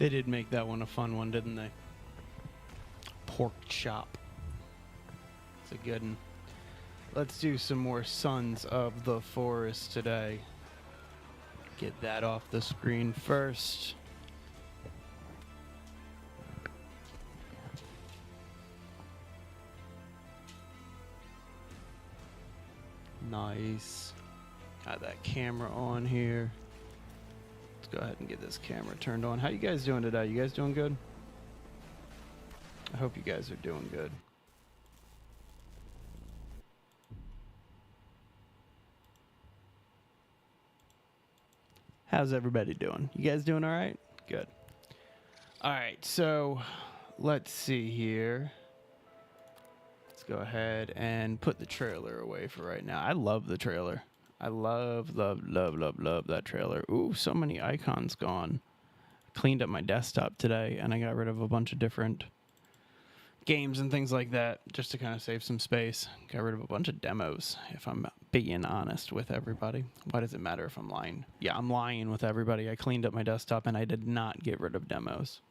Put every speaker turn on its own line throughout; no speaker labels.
They did make that one a fun one, didn't they? Pork chop. It's a good one. Let's do some more Sons of the Forest today. Get that off the screen first. Nice. Got that camera on here. Let's go ahead and get this camera turned on. How you guys doing today? You guys doing good? I hope you guys are doing good. How's everybody doing? You guys doing all right? Good. All right, so let's see here. Let's go ahead and put the trailer away for right now. I love the trailer. I love that trailer. Ooh, so many icons gone. Cleaned up my desktop today, and I got rid of a bunch of different games and things like that just to kind of save some space. Got rid of a bunch of demos, if I'm being honest with everybody. Why does it matter if I'm lying? Yeah, I'm lying with everybody. I cleaned up my desktop, and I did not get rid of demos.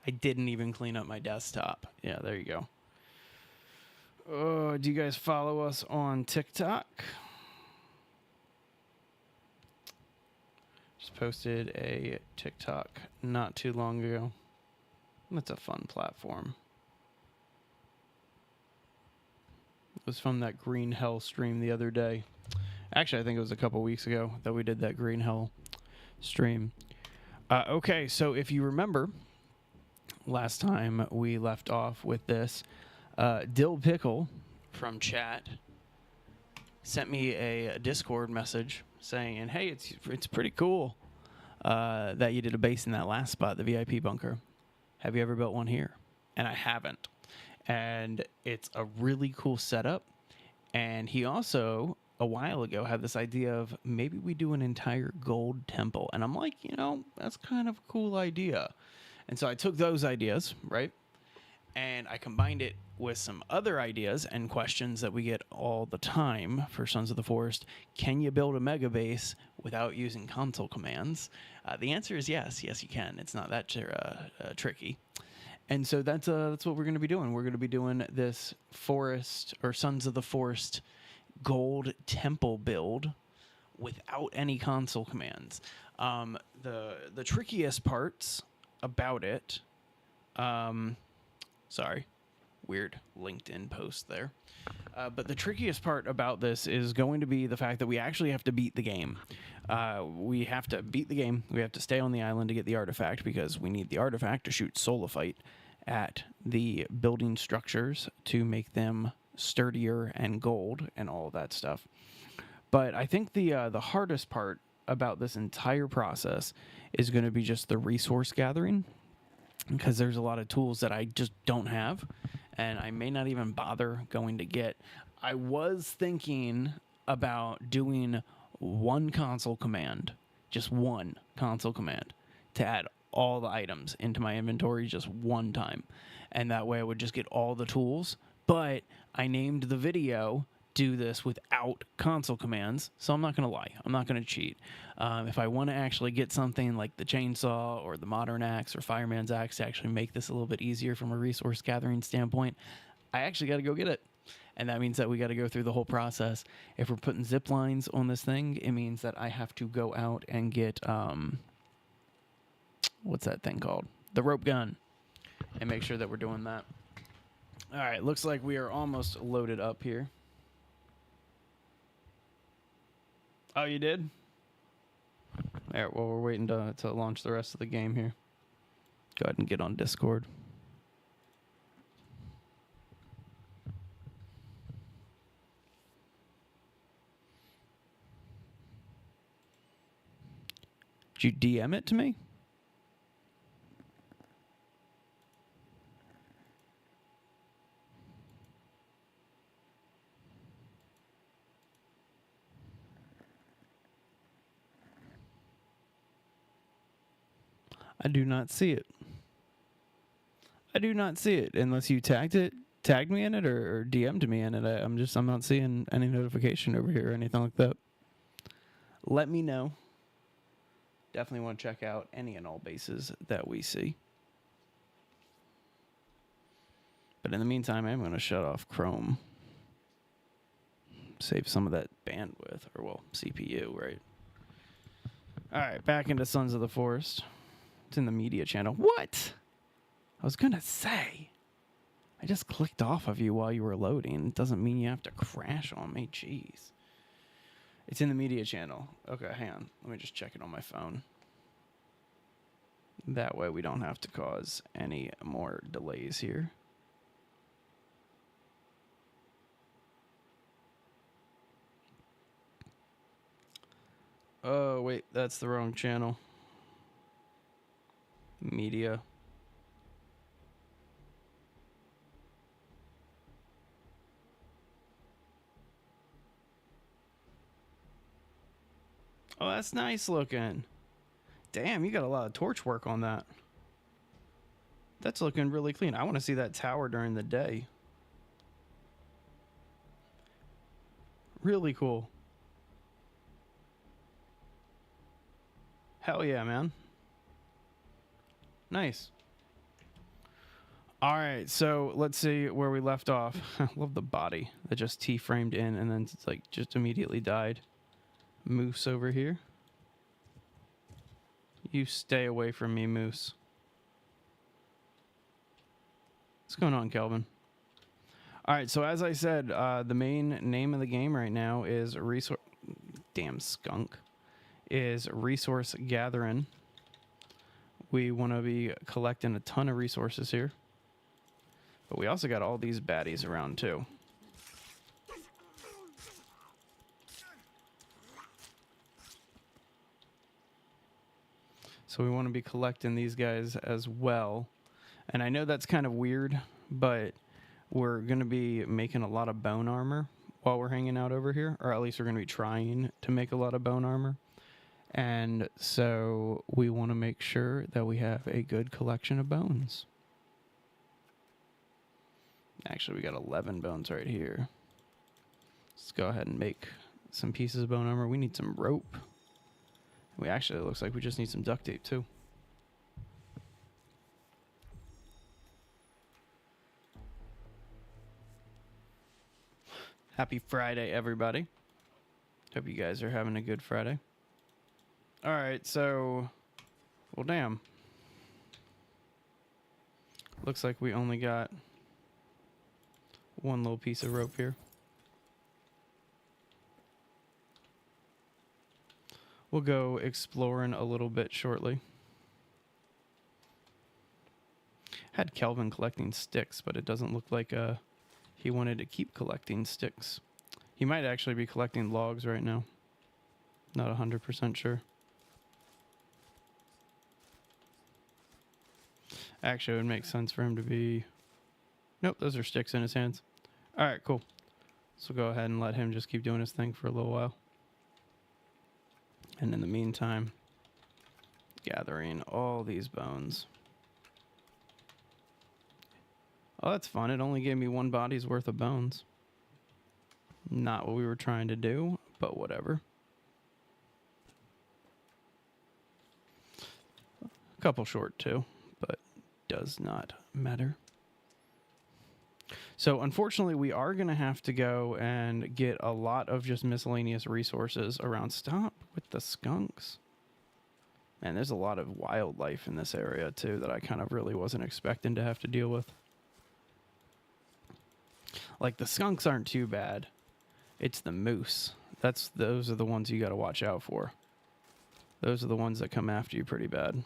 I didn't even clean up my desktop. Yeah, there you go. Oh, do you guys follow us on TikTok? Just posted a TikTok not too long ago. That's a fun platform. It was from that Green Hell stream the other day. Actually, I think it was a couple weeks ago that we did that Green Hell stream. Okay, so if you remember, last time we left off with this, Dill Pickle from chat sent me a Discord message saying, hey, it's pretty cool that you did a base in that last spot, the VIP bunker. Have you ever built one here? And I haven't. And it's a really cool setup. And he also, a while ago, had this idea of maybe we do an entire gold temple. And I'm like, that's kind of a cool idea. And so I took those ideas, right? And I combined it with some other ideas and questions that we get all the time for Sons of the Forest. Can you build a mega base without using console commands? The answer is yes. Yes, you can. It's not that tricky. And so that's what we're going to be doing. We're going to be doing this Forest or Sons of the Forest gold temple build without any console commands. The trickiest parts about it, sorry, weird LinkedIn post there. But the trickiest part about this is going to be the fact that we actually have to beat the game. We have to beat the game. We have to stay on the island to get the artifact because we need the artifact to shoot Solifite at the building structures to make them sturdier and gold and all of that stuff. But I think the hardest part about this entire process is going to be just the resource gathering, because there's a lot of tools that I just don't have, and I may not even bother going to get. I was thinking about doing one console command, just one console command, to add all the items into my inventory just one time. And that way I would just get all the tools. But I named the video do this without console commands, so I'm not going to lie. I'm not going to cheat. If I want to actually get something like the chainsaw or the modern axe or fireman's axe to actually make this a little bit easier from a resource gathering standpoint, I actually got to go get it. And that means that we got to go through the whole process. If we're putting zip lines on this thing, it means that I have to go out and get, what's that thing called? The rope gun. And make sure that we're doing that. All right, looks like we are almost loaded up here. Oh, you did? All right, well, we're waiting to launch the rest of the game here. Go ahead and get on Discord. Did you DM it to me? I do not see it. I do not see it unless you tagged me in it, or DM'd me in it. I'm not seeing any notification over here or anything like that. Let me know Definitely want to check out any and all bases that we see. But in the meantime, I'm going to shut off Chrome. Save some of that bandwidth, or well, CPU, right? All right, back into Sons of the Forest. It's in the media channel. What? I was going to say. I just clicked off of you while you were loading. It doesn't mean you have to crash on me. Jeez. It's in the media channel. Okay, hang on. Let me just check it on my phone. That way we don't have to cause any more delays here. Oh, wait, that's the wrong channel. Media. Oh, that's nice looking. Damn, you got a lot of torch work on that. That's looking really clean. I want to see that tower during the day. Really cool. Hell yeah, man. Nice. All right, so let's see where we left off. I love the body that just T-framed in and then it's like just immediately died. Moose over here. You stay away from me, Moose. What's going on, Kelvin? All right, so as I said, the main name of the game right now is resource. Damn skunk. Is resource gathering. We want to be collecting a ton of resources here. But we also got all these baddies around too. So we want to be collecting these guys as well. And I know that's kind of weird, but we're going to be making a lot of bone armor while we're hanging out over here. Or at least we're going to be trying to make a lot of bone armor. And so we want to make sure that we have a good collection of bones. Actually, we got 11 bones right here. Let's go ahead and make some pieces of bone armor. We need some rope. We actually, it looks like we just need some duct tape too. Happy Friday, everybody. Hope you guys are having a good Friday. All right, so, well, damn. Looks like we only got one little piece of rope here. We'll go exploring a little bit shortly. Had Kelvin collecting sticks, but it doesn't look like he wanted to keep collecting sticks. He might actually be collecting logs right now. Not 100% sure. Actually, it would make sense for him to be... Nope, those are sticks in his hands. All right, cool. So go ahead and let him just keep doing his thing for a little while. And in the meantime, gathering all these bones. Oh, that's fun. It only gave me one body's worth of bones. Not what we were trying to do, but whatever. A couple short too, but does not matter. So unfortunately, we are going to have to go and get a lot of just miscellaneous resources around. Stop with the skunks. Man, there's a lot of wildlife in this area too that I kind of really wasn't expecting to have to deal with. Like the skunks aren't too bad. It's the moose. Those are the ones you got to watch out for. Those are the ones that come after you pretty bad.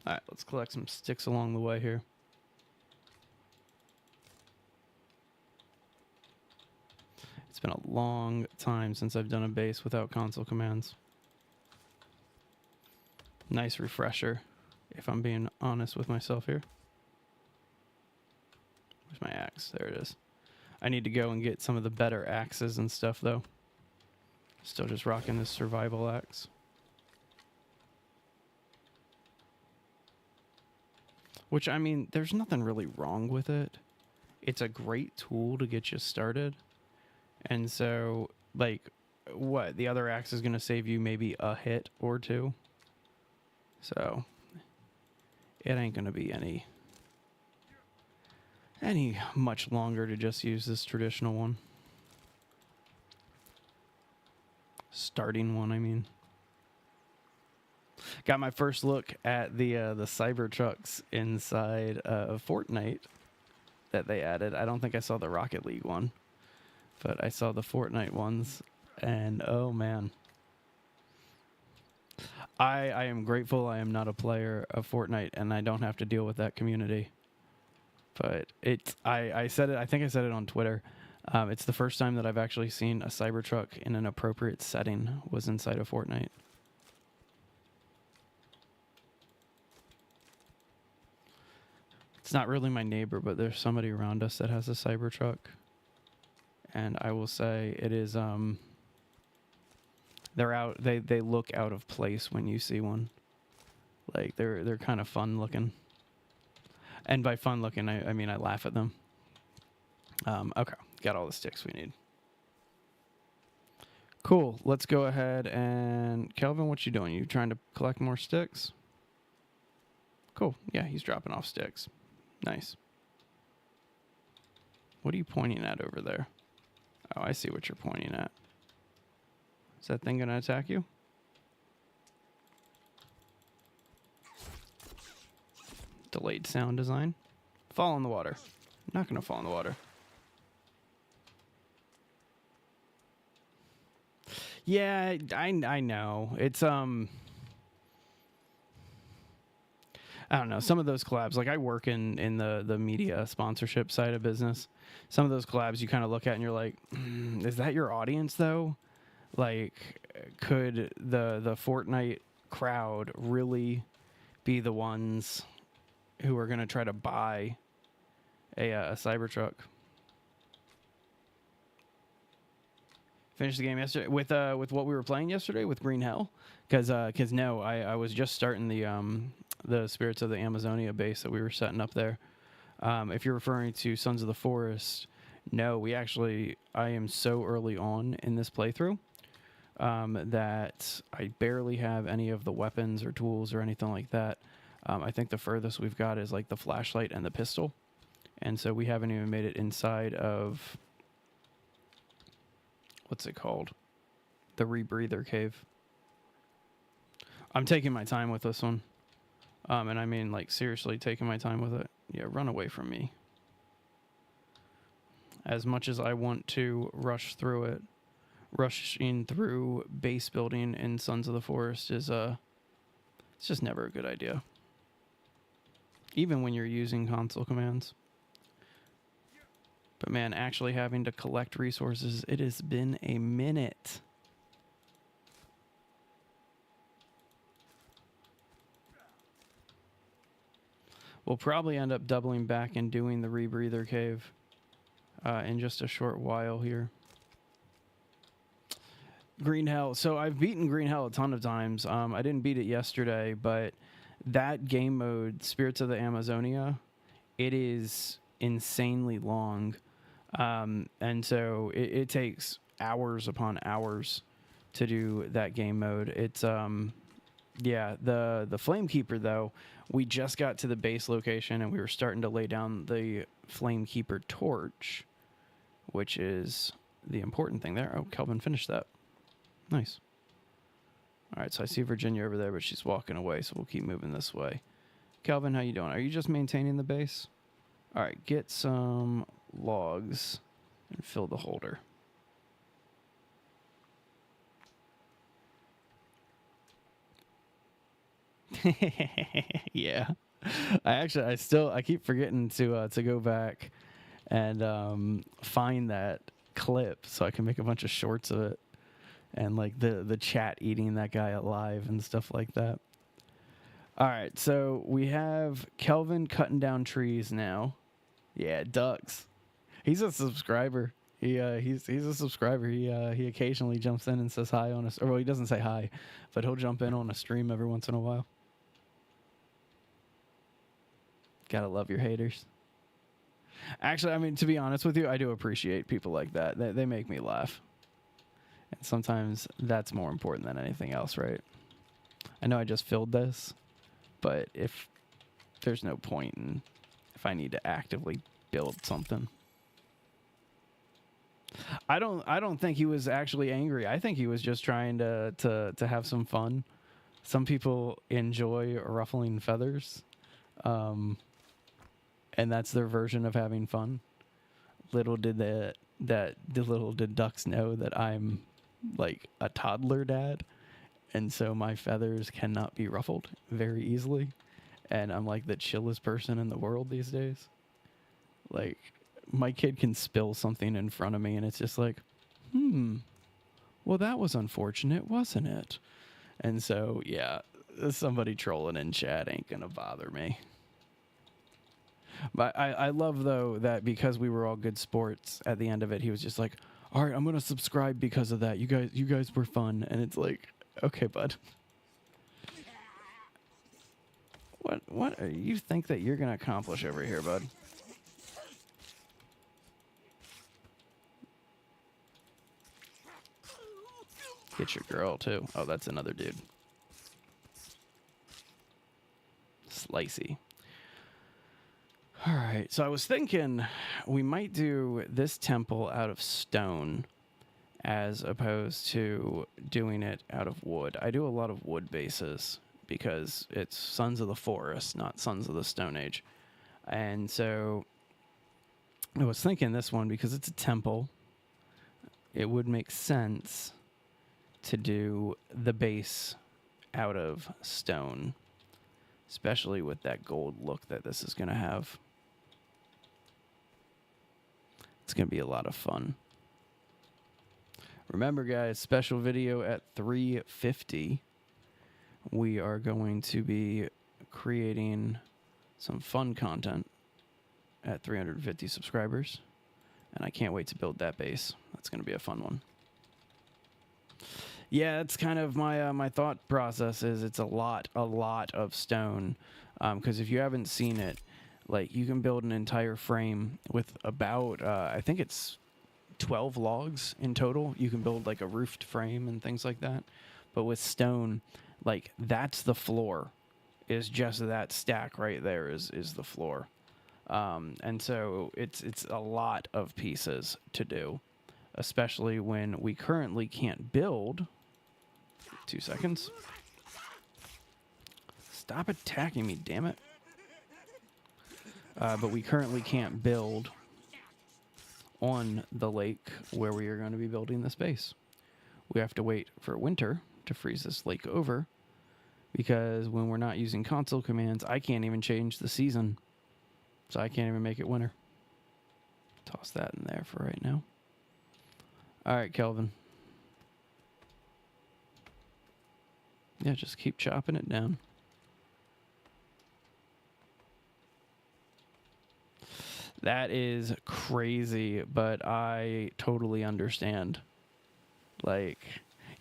All right, let's collect some sticks along the way here. It's been a long time since I've done a base without console commands. Nice refresher, if I'm being honest with myself here. Where's my axe? There it is. I need to go and get some of the better axes and stuff, though. Still just rocking this survival axe. Which, I mean, there's nothing really wrong with it. It's a great tool to get you started. And so, like, what? The other axe is going to save you maybe a hit or two. So it ain't going to be any much longer to just use this traditional one. Starting one, I mean. Got my first look at the Cybertrucks inside of Fortnite that they added. I don't think I saw the Rocket League one, but I saw the Fortnite ones, and oh man. I am grateful I am not a player of Fortnite and I don't have to deal with that community. But I said it, I think I said it on Twitter. It's the first time that I've actually seen a Cybertruck in an appropriate setting was inside of Fortnite. It's not really my neighbor, but there's somebody around us that has a Cybertruck. And I will say it is they look out of place when you see one. Like they're kind of fun looking. And by fun looking, I mean I laugh at them. Okay, got all the sticks we need. Cool, let's go ahead and... Kelvin, what you doing? You trying to collect more sticks? Cool, yeah, he's dropping off sticks. Nice. What are you pointing at over there? Oh, I see what you're pointing at. Is that thing gonna attack you? Delayed sound design. Fall in the water. Not gonna fall in the water. Yeah, I know. It's I don't know. Some of those collabs, like I work in the media sponsorship side of business. Some of those collabs you kind of look at and you're like, is that your audience though? Like, could the Fortnite crowd really be the ones who are going to try to buy a Cybertruck? Finished the game yesterday with what we were playing yesterday with Green Hell, because no, I was just starting the Spirits of the Amazonia base that we were setting up there. If you're referring to Sons of the Forest, no, I am so early on in this playthrough that I barely have any of the weapons or tools or anything like that. I think the furthest we've got is like the flashlight and the pistol, and so we haven't even made it inside of, what's it called? The Rebreather Cave. I'm taking my time with this one. And I mean, like, seriously taking my time with it. Yeah, run away from me. As much as I want to rush through it, rushing through base building in Sons of the Forest is, it's just never a good idea. Even when you're using console commands. But man, actually having to collect resources, it has been a minute. We'll probably end up doubling back and doing the Rebreather Cave in just a short while here. Green Hell. So I've beaten Green Hell a ton of times. I didn't beat it yesterday, but that game mode, Spirits of the Amazonia, it is insanely long. And so it takes hours upon hours to do that game mode. It's yeah, the Flamekeeper though, we just got to the base location and we were starting to lay down the Flamekeeper torch, which is the important thing there. Oh, Kelvin finished that. Nice. All right, so I see Virginia over there, but she's walking away, so we'll keep moving this way. Kelvin, how you doing? Are you just maintaining the base? All right, get some logs and fill the holder. Yeah, I keep forgetting to go back and find that clip so I can make a bunch of shorts of it, and like the chat eating that guy alive and stuff like that. All right, so we have Kelvin cutting down trees now. Yeah, ducks. He's a subscriber. He's a subscriber. He occasionally jumps in and says hi on us, or well, he doesn't say hi, but he'll jump in on a stream every once in a while. Gotta love your haters. Actually, I mean, to be honest with you, I do appreciate people like that. They make me laugh. And sometimes that's more important than anything else, right? I know I just filled this, but if there's no point in if I need to actively build something. I don't think he was actually angry. I think he was just trying to have some fun. Some people enjoy ruffling feathers. And that's their version of having fun. Little did little did ducks know that I'm like a toddler dad, and so my feathers cannot be ruffled very easily, and I'm like the chillest person in the world these days. Like, my kid can spill something in front of me, and it's just like, well, that was unfortunate, wasn't it? And so, yeah, somebody trolling in chat ain't gonna bother me. But I love, though, that because we were all good sports, at the end of it, he was just like, all right, I'm going to subscribe because of that. You guys were fun. And it's like, okay, bud. What do you think that you're going to accomplish over here, bud? Get your girl, too. Oh, that's another dude. Slicey. All right, so I was thinking we might do this temple out of stone as opposed to doing it out of wood. I do a lot of wood bases because it's Sons of the Forest, not Sons of the Stone Age. And so I was thinking this one, because it's a temple, it would make sense to do the base out of stone, especially with that gold look that this is going to have. It's going to be a lot of fun. Remember, guys, special video at 350. We are going to be creating some fun content at 350 subscribers. And I can't wait to build that base. That's going to be a fun one. Yeah, that's kind of my thought process. Is it's a lot of stone. Because if you haven't seen it, like, you can build an entire frame with about, I think it's 12 logs in total. You can build like a roofed frame and things like that. But with stone, like, that's the floor. Is just that stack right there is the floor. And so it's a lot of pieces to do, especially when we currently can't build. 2 seconds. Stop attacking me, damn it. But we currently can't build on the lake where we are going to be building this base. We have to wait for winter to freeze this lake over, because when we're not using console commands, I can't even change the season. So I can't even make it winter. Toss that in there for right now. All right, Kelvin. Yeah, just keep chopping it down. That is crazy, but I totally understand. Like,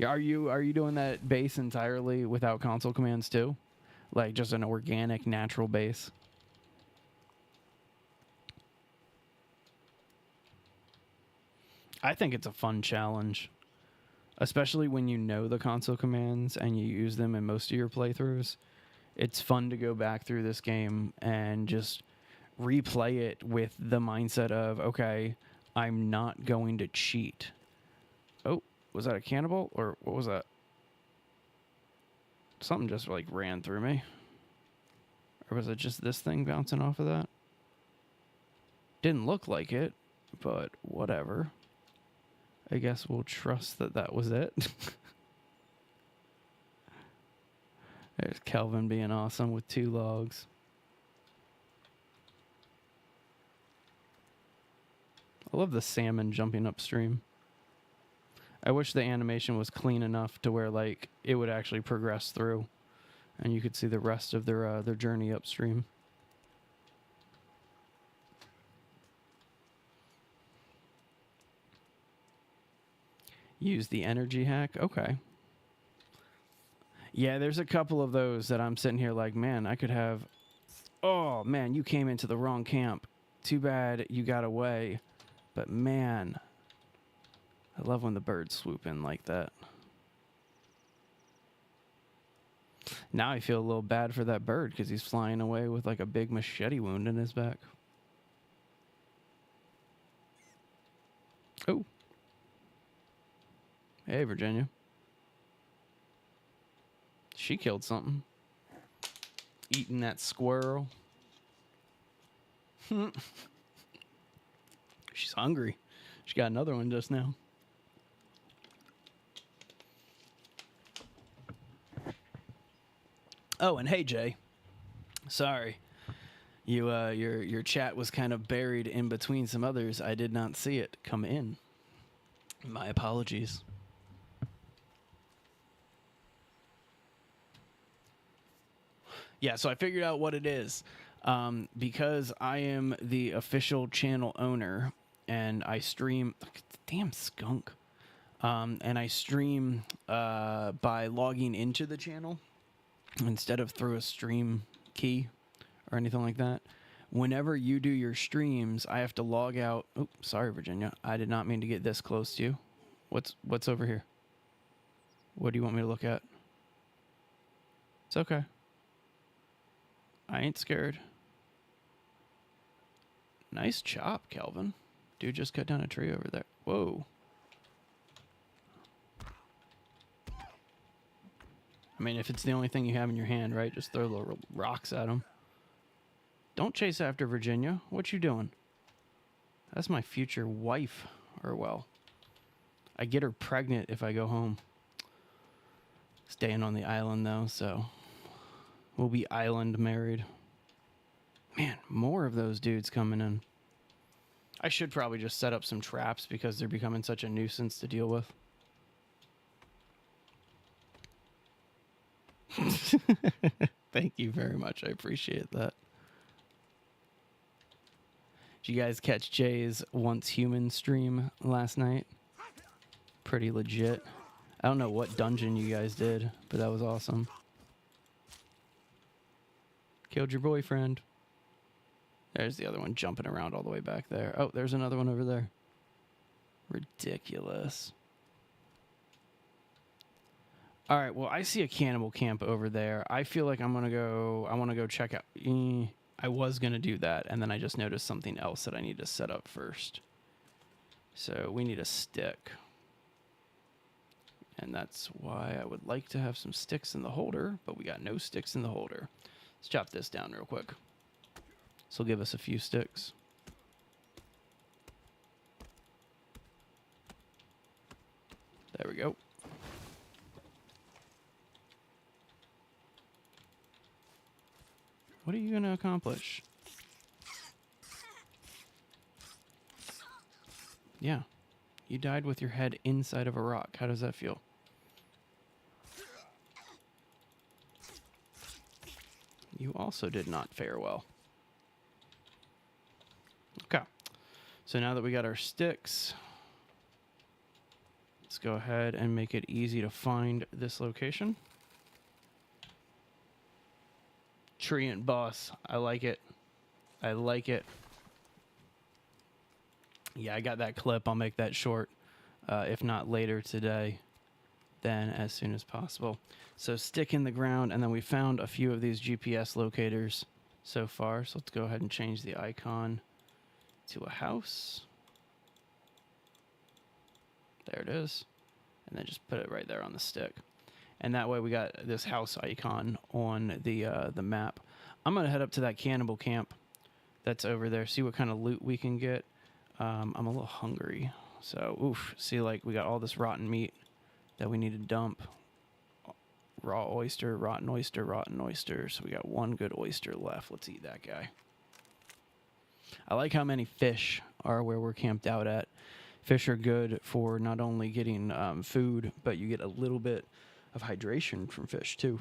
are you doing that base entirely without console commands too? Like, just an organic, natural base? I think it's a fun challenge, especially when you know the console commands and you use them in most of your playthroughs. It's fun to go back through this game and just replay it with the mindset of, okay, I'm not going to cheat. Oh, was that a cannibal, or what was that? Something just like ran through me. Or was it just this thing bouncing off of that? Didn't look like it, but whatever. I guess we'll trust that that was it. There's Kelvin being awesome with 2 logs. I love the salmon jumping upstream. I wish the animation was clean enough to where, like, it would actually progress through, and you could see the rest of their journey upstream. Use the energy hack. Okay. Yeah, there's a couple of those that I'm sitting here like, man, I could have. Oh man, you came into the wrong camp. Too bad you got away. But man, I love when the birds swoop in like that. Now I feel a little bad for that bird because he's flying away with like a big machete wound in his back. Oh. Hey, Virginia. She killed something. Eating that squirrel. She's hungry. She got another one just now. Oh, and hey, Jay. Sorry. Your chat was kind of buried in between some others. I did not see it come in. My apologies. Yeah, so I figured out what it is. Because I am the official channel owner and I stream... Damn skunk. And I stream by logging into the channel instead of through a stream key or anything like that. Whenever you do your streams, I have to log out. Oh, sorry, Virginia. I did not mean to get this close to you. What's over here? What do you want me to look at? It's okay. I ain't scared. Nice chop, Kelvin. Dude just cut down a tree over there. Whoa. I mean, if it's the only thing you have in your hand, right? Just throw little rocks at them. Don't chase after Virginia. What you doing? That's my future wife. Or, well, I get her pregnant if I go home. Staying on the island, though, so we'll be island married. Man, more of those dudes coming in. I should probably just set up some traps because they're becoming such a nuisance to deal with. Thank you very much. I appreciate that. Did you guys catch Jay's Once Human stream last night? Pretty legit. I don't know what dungeon you guys did, but that was awesome. Killed your boyfriend. There's the other one jumping around all the way back there. Oh, there's another one over there. Ridiculous. All right, well, I see a cannibal camp over there. I feel like I want to go check out. I was going to do that, and then I just noticed something else that I need to set up first. So we need a stick. And that's why I would like to have some sticks in the holder, but we got no sticks in the holder. Let's chop this down real quick. This will give us a few sticks. There we go. What are you going to accomplish? Yeah. You died with your head inside of a rock. How does that feel? You also did not fare well. Okay. So now that we got our sticks, let's go ahead and make it easy to find this location. Treant boss. I like it. I like it. Yeah, I got that clip. I'll make that short. If not later today, then as soon as possible. So stick in the ground, and then we found a few of these GPS locators so far. So let's go ahead and change the icon to a house. There it is. And then just put it right there on the stick. And that way we got this house icon on the map. I'm going to head up to that cannibal camp that's over there, see what kind of loot we can get. I'm a little hungry. So, oof, see, like, we got all this rotten meat that we need to dump. Raw oyster, rotten oyster, rotten oyster. So we got one good oyster left. Let's eat that guy. I like how many fish are where we're camped out at. Fish are good for not only getting food, but you get a little bit of hydration from fish, too.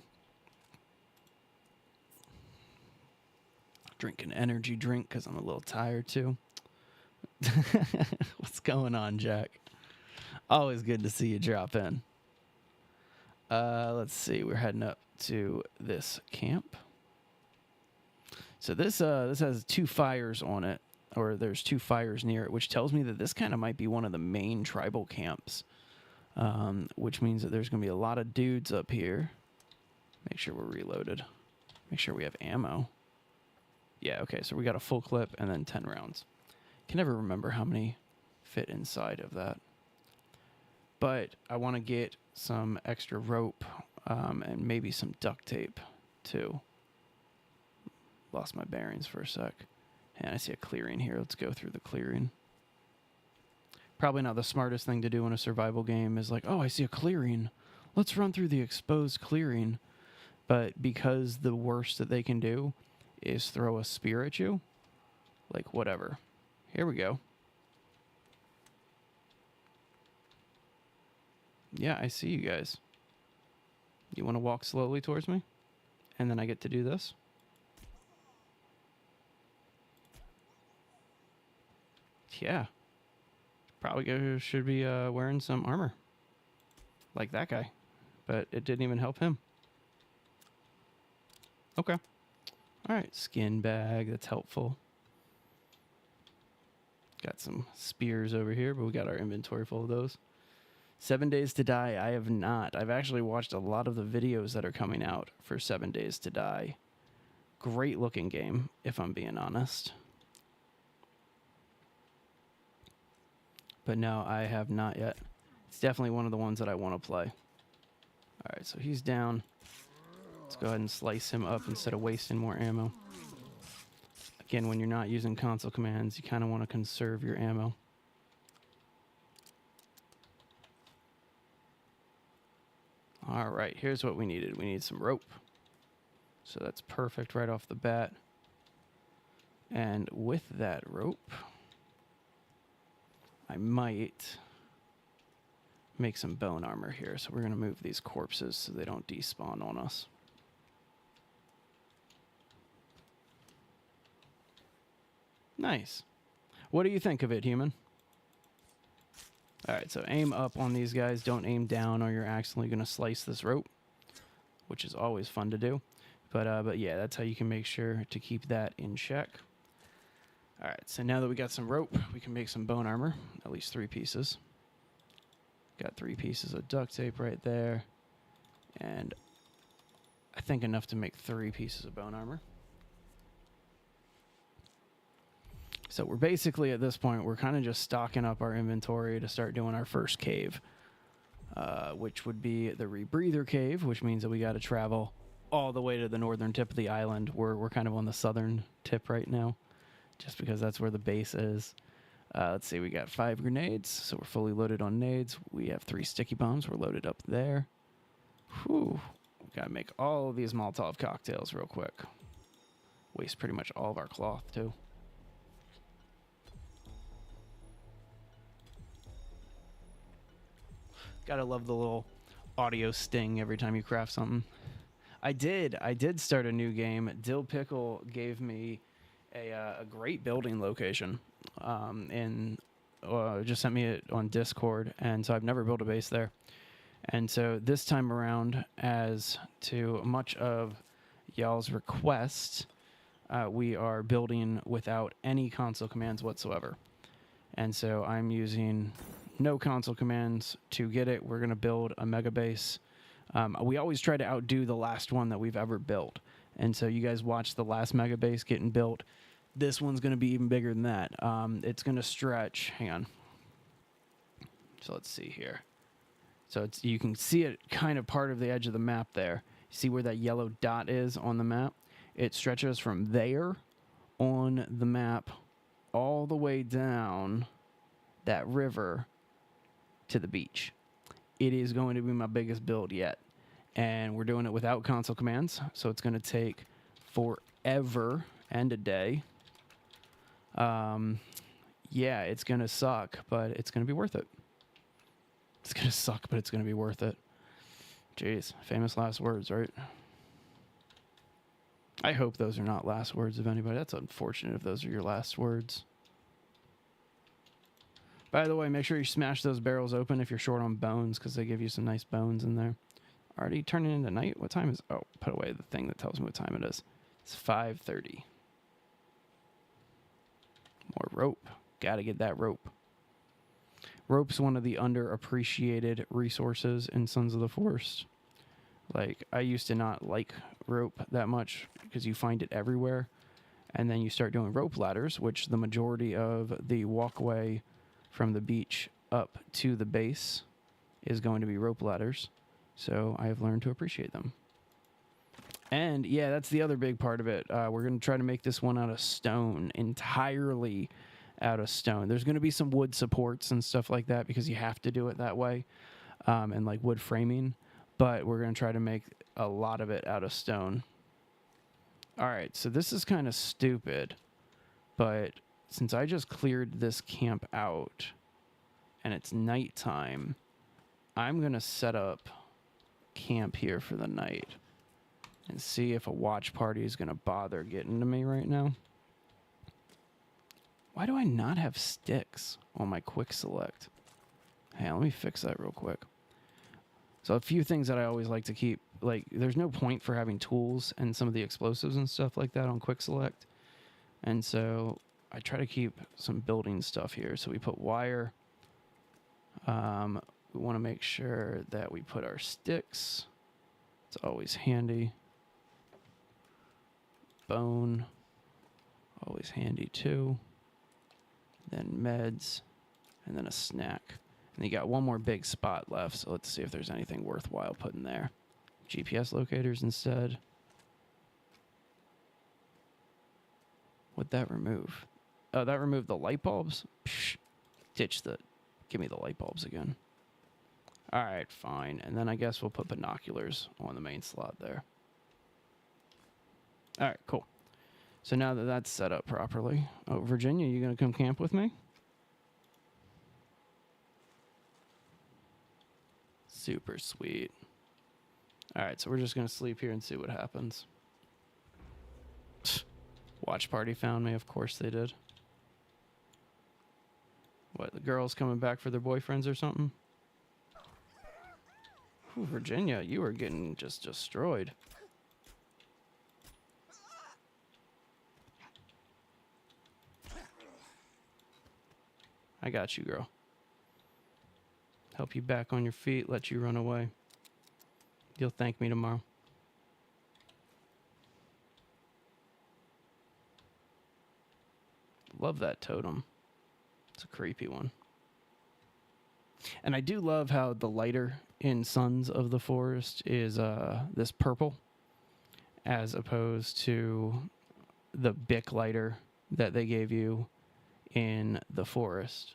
Drink an energy drink because I'm a little tired, too. What's going on, Jack? Always good to see you drop in. Let's see. We're heading up to this camp. So this has 2 fires on it. or there's 2 fires near it, which tells me that this kind of might be one of the main tribal camps, which means that there's going to be a lot of dudes up here. Make sure we're reloaded. Make sure we have ammo. Yeah, okay, so we got a full clip and then 10 rounds. Can never remember how many fit inside of that. But I want to get some extra rope and maybe some duct tape too. Lost my bearings for a sec. And I see a clearing here. Let's go through the clearing. Probably not the smartest thing to do in a survival game is like, oh, I see a clearing. Let's run through the exposed clearing. But because the worst that they can do is throw a spear at you, like whatever. Here we go. Yeah, I see you guys. You want to walk slowly towards me? And then I get to do this? Yeah. Probably should be wearing some armor. Like that guy. But it didn't even help him. Okay. Alright, skin bag. That's helpful. Got some spears over here, but we got our inventory full of those. 7 Days to Die, I have not. I've actually watched a lot of the videos that are coming out for 7 Days to Die. Great looking game, if I'm being honest. But no, I have not yet. It's definitely one of the ones that I want to play. Alright, so he's down. Let's go ahead and slice him up instead of wasting more ammo. Again, when you're not using console commands, you kind of want to conserve your ammo. Alright, here's what we needed. We need some rope. So that's perfect right off the bat. And with that rope, I might make some bone armor here. So we're going to move these corpses so they don't despawn on us. Nice. What do you think of it, human? Alright, so aim up on these guys. Don't aim down or you're accidentally going to slice this rope, which is always fun to do. But yeah, that's how you can make sure to keep that in check. Alright, so now that we got some rope, we can make some bone armor. At least 3 pieces. Got 3 pieces of duct tape right there. And I think enough to make 3 pieces of bone armor. So we're basically, at this point, we're kind of just stocking up our inventory to start doing our first cave. Which would be the Rebreather Cave, which means that we got to travel all the way to the northern tip of the island. We're kind of on the southern tip right now, just because that's where the base is. Let's see, we got 5 grenades, so we're fully loaded on nades. We have 3 sticky bombs, we're loaded up there. Whew, we gotta make all of these Molotov cocktails real quick. Waste pretty much all of our cloth, too. Gotta love the little audio sting every time you craft something. I did start a new game. Dill Pickle gave me a great building location, and just sent me it on Discord, and so I've never built a base there. And so this time around, as to much of y'all's request, we are building without any console commands whatsoever. And so I'm using no console commands to get it. We're going to build a mega base. We always try to outdo the last one that we've ever built. And so you guys watched the last mega base getting built. This one's going to be even bigger than that. It's going to stretch. Hang on. So let's see here. So you can see it kind of part of the edge of the map there. See where that yellow dot is on the map? It stretches from there on the map all the way down that river to the beach. It is going to be my biggest build yet. And we're doing it without console commands, so it's going to take forever and a day. Yeah, it's going to suck, but it's going to be worth it. It's going to suck, but it's going to be worth it. Jeez, famous last words, right? I hope those are not last words of anybody. That's unfortunate if those are your last words. By the way, make sure you smash those barrels open if you're short on bones, because they give you some nice bones in there. Already turning into night? What time is... Oh, put away the thing that tells me what time it is. It's 5:30. More rope. Gotta get that rope. Rope's one of the underappreciated resources in Sons of the Forest. Like, I used to not like rope that much because you find it everywhere. And then you start doing rope ladders, which the majority of the walkway from the beach up to the base is going to be rope ladders. So I have learned to appreciate them. And yeah, that's the other big part of it. We're going to try to make this one out of stone, entirely out of stone. There's going to be some wood supports and stuff like that because you have to do it that way, and like wood framing. But we're going to try to make a lot of it out of stone. All right, so this is kind of stupid, but since I just cleared this camp out and it's nighttime, I'm going to set up camp here for the night and see if a watch party is going to bother getting to me right now. Why do I not have sticks on my quick select? Hey, let me fix that real quick. So a few things that I always like to keep, like there's no point for having tools and some of the explosives and stuff like that on quick select. And so I try to keep some building stuff here. So we put wire. We want to make sure that we put our sticks. It's always handy. Bone, always handy too. Then meds, and then a snack. And you got one more big spot left, so let's see if there's anything worthwhile putting there. GPS locators instead. What'd that remove? Oh, that removed the light bulbs? Psh, give me the light bulbs again. All right, fine. And then I guess we'll put binoculars on the main slot there. All right, cool. So now that that's set up properly. Oh, Virginia, you going to come camp with me? Super sweet. All right, so we're just going to sleep here and see what happens. Watch party found me. Of course they did. What, the girls coming back for their boyfriends or something? Ooh, Virginia, you are getting just destroyed. I got you, girl. Help you back on your feet, let you run away. You'll thank me tomorrow. Love that totem. It's a creepy one. And I do love how the lighter in Sons of the Forest is this purple, as opposed to the Bic lighter that they gave you in the forest.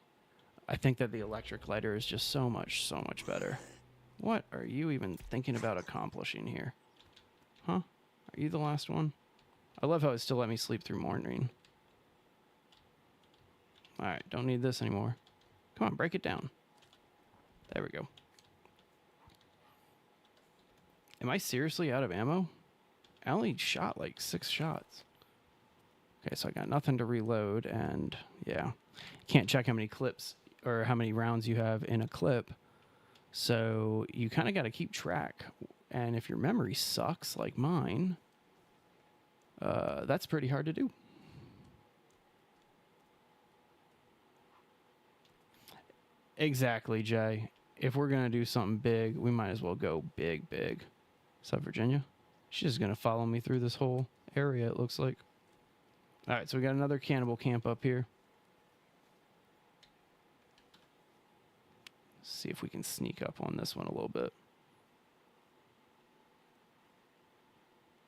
I think that the electric lighter is just so much better. What are you even thinking about accomplishing here? Huh? Are you the last one? I love how it still let me sleep through morning. Alright, don't need this anymore. Come on, break it down. There we go. Am I seriously out of ammo? I only shot like 6 shots. Okay, so I got nothing to reload, and yeah. Can't check how many clips or how many rounds you have in a clip. So you kind of got to keep track. And if your memory sucks like mine, that's pretty hard to do. Exactly, Jay. If we're going to do something big, we might as well go big. What's up, Virginia? She's just going to follow me through this whole area, it looks like. All right, so we got another cannibal camp up here. Let's see if we can sneak up on this one a little bit.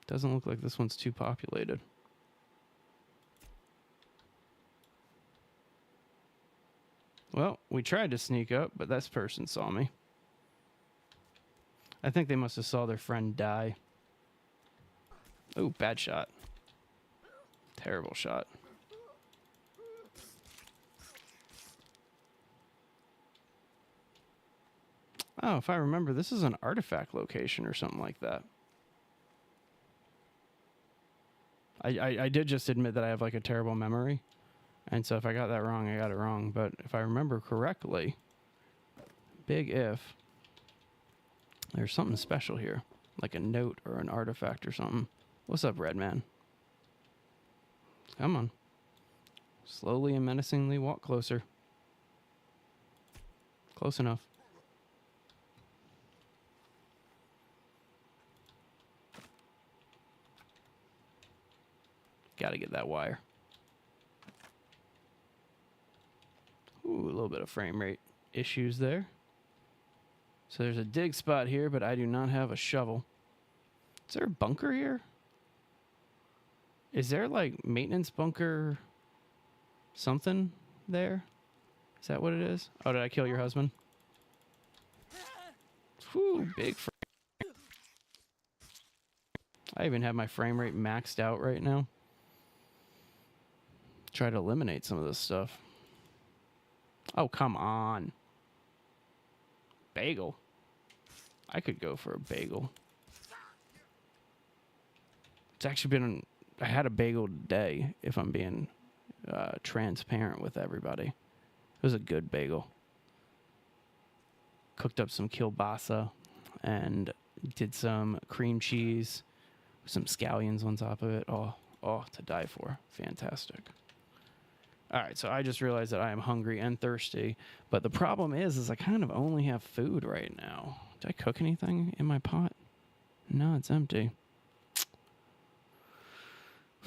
Doesn't look like this one's too populated. Well, we tried to sneak up, but this person saw me. I think they must have saw their friend die. Oh, bad shot. Terrible shot. Oh, if I remember, this is an artifact location or something like that. I did just admit that I have like a terrible memory. And so if I got that wrong, I got it wrong. But if I remember correctly, big if, there's something special here. Like a note or an artifact or something. What's up, Red Man? Come on. Slowly and menacingly walk closer. Close enough. Gotta get that wire. Ooh, a little bit of frame rate issues there. So there's a dig spot here, but I do not have a shovel. Is there a bunker here? Is there like maintenance bunker something there? Is that what it is? Oh, did I kill your husband? Whew, big frame. I even have my frame rate maxed out right now. Try to eliminate some of this stuff. Oh, come on. Bagel. I could go for a bagel. It's actually been... I had a bagel today, if I'm being transparent with everybody. It was a good bagel. Cooked up some kielbasa and did some cream cheese with some scallions on top of it. Oh, to die for. Fantastic. All right, so I just realized that I am hungry and thirsty, but the problem is I kind of only have food right now. Did I cook anything in my pot? No, it's empty.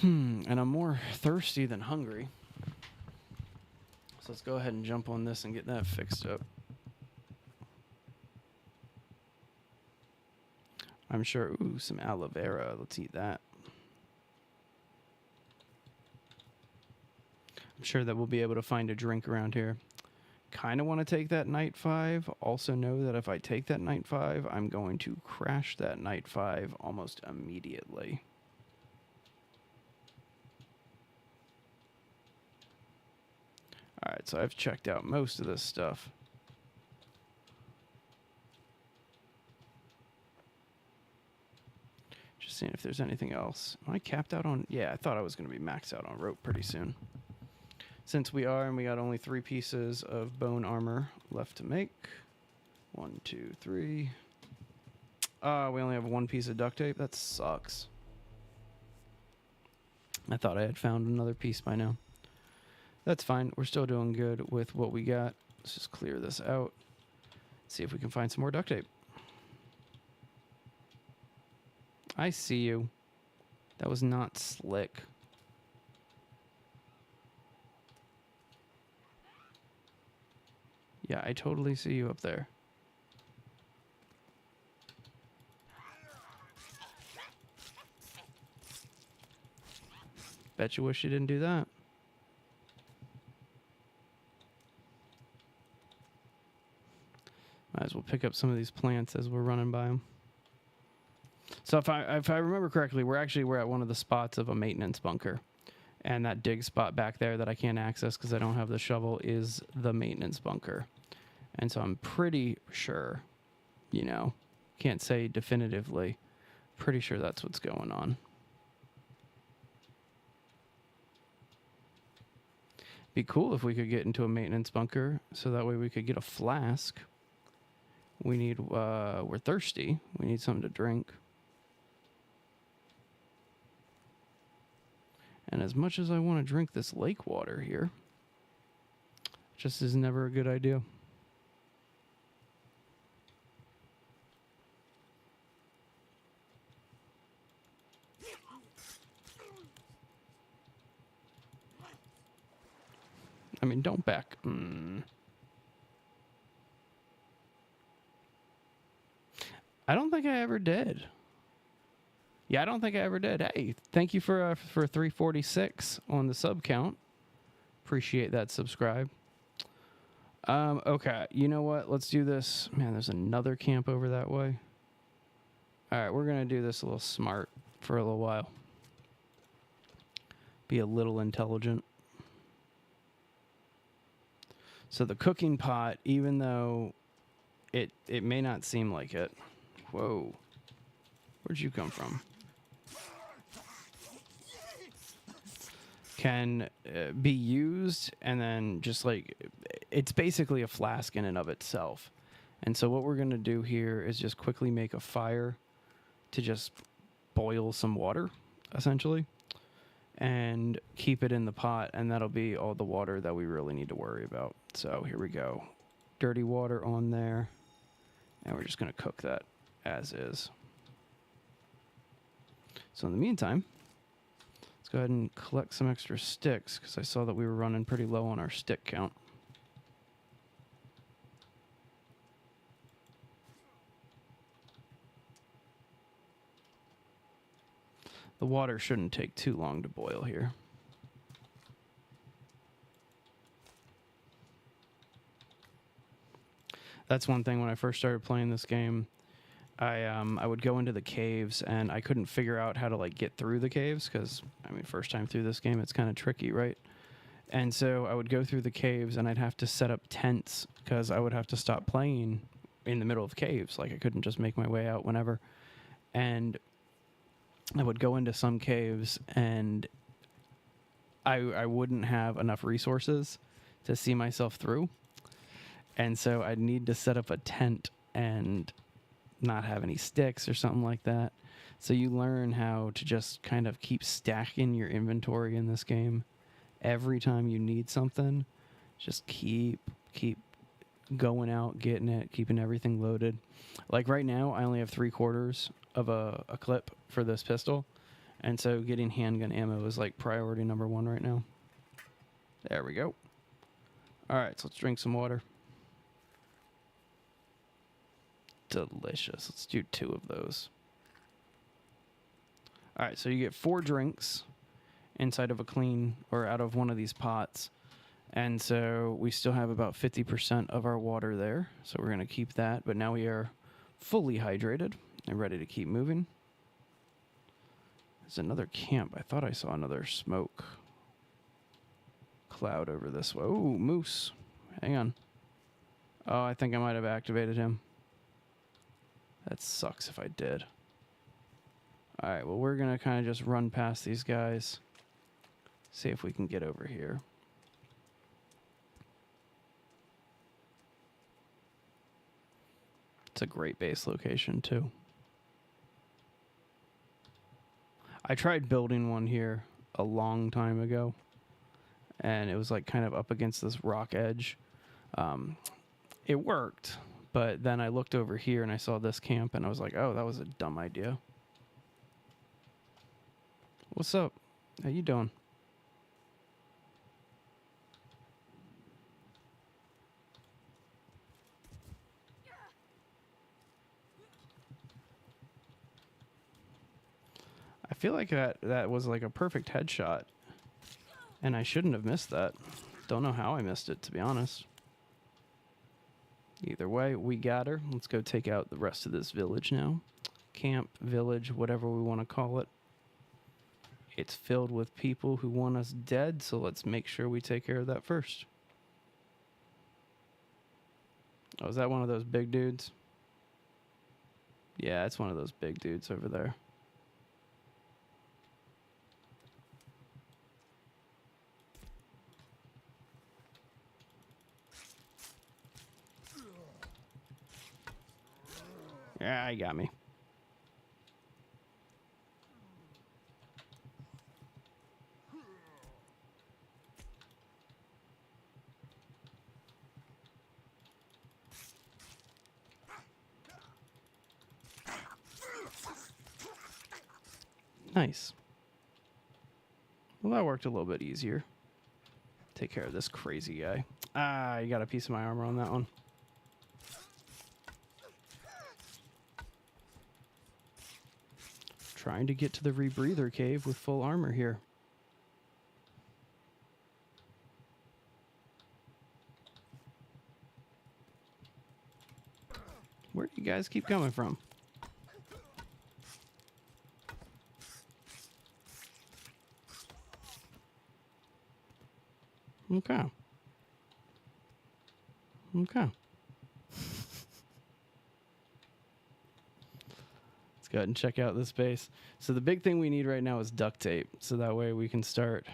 And I'm more thirsty than hungry. So let's go ahead and jump on this and get that fixed up. I'm sure, ooh, some aloe vera. Let's eat that. I'm sure that we'll be able to find a drink around here. Kind of want to take that night 5. Also know that if I take that night 5, I'm going to crash that night 5 almost immediately. Alright, so I've checked out most of this stuff. Just seeing if there's anything else. Am I capped out on... Yeah, I thought I was going to be maxed out on rope pretty soon. Since we are, and we got only 3 pieces of bone armor left to make. 1, 2, 3. We only have 1 piece of duct tape. That sucks. I thought I had found another piece by now. That's fine. We're still doing good with what we got. Let's just clear this out. See if we can find some more duct tape. I see you. That was not slick. Yeah, I totally see you up there. Bet you wish you didn't do that. Might as well pick up some of these plants as we're running by them. So if I remember correctly, we're at one of the spots of a maintenance bunker. And that dig spot back there that I can't access because I don't have the shovel is the maintenance bunker. And so I'm pretty sure, you know, can't say definitively, pretty sure that's what's going on. Be cool if we could get into a maintenance bunker so that way we could get a flask. We need, we're thirsty. We need something to drink. And as much as I want to drink this lake water here, just is never a good idea. I mean, don't back. I don't think I ever did. Yeah, I don't think I ever did. Hey, thank you for 346 on the sub count. Appreciate that subscribe. Okay, you know what? Let's do this. Man, there's another camp over that way. All right, we're going to do this a little smart for a little while. Be a little intelligent. So the cooking pot, even though it may not seem like it. Whoa. Where'd you come from? Can be used and then just like, it's basically a flask in and of itself. And so what we're going to do here is just quickly make a fire to just boil some water, essentially. and keep it in the pot, and that'll be all the water that we really need to worry about. So here we go. Dirty water on there, and we're just going to cook that as is. So in the meantime, let's go ahead and collect some extra sticks, because I saw that we were running pretty low on our stick count. The water shouldn't take too long to boil here. That's one thing when I first started playing this game. I would go into the caves and I couldn't figure out how to like get through the caves because, I mean, first time through this game, it's kind of tricky, right? And so I would go through the caves and I'd have to set up tents because I would have to stop playing in the middle of caves. Like I couldn't just make my way out whenever. And I would go into some caves and I wouldn't have enough resources to see myself through. And so I'd need to set up a tent and not have any sticks or something like that. So you learn how to just kind of keep stacking your inventory in this game. Every time you need something, just keep going out, getting it, keeping everything loaded. Like right now, I only have 3/4 of a clip for this pistol. And so getting handgun ammo is like priority number 1 right now. There we go. All right, so let's drink some water. Delicious. Let's do 2 of those. All right, so you get 4 drinks inside of a clean or out of one of these pots. And so we still have about 50% of our water there. So we're going to keep that. But now we are fully hydrated and ready to keep moving. There's another camp. I thought I saw another smoke cloud over this way. Oh, moose. Hang on. Oh, I think I might have activated him. That sucks if I did. All right, well, we're going to kind of just run past these guys. See if we can get over here. It's a great base location, too. I tried building one here a long time ago, and it was like kind of up against this rock edge. It worked, but then I looked over here and I saw this camp, and I was like, oh, that was a dumb idea. What's up? How you doing? I feel like that was like a perfect headshot, and I shouldn't have missed that. Don't know how I missed it, to be honest. Either way, we got her. Let's go take out the rest of this village now. Camp, village, whatever we want to call it. It's filled with people who want us dead, so let's make sure we take care of that first. Oh, is that one of those big dudes? Yeah, it's one of those big dudes over there. Yeah, he got me. Nice. Well, that worked a little bit easier. Take care of this crazy guy. Ah, you got a piece of my armor on that one. Trying to get to the rebreather cave with full armor here. Where do you guys keep coming from? Okay. Okay. Let's go ahead and check out this base. So the big thing we need right now is duct tape. So that way we can start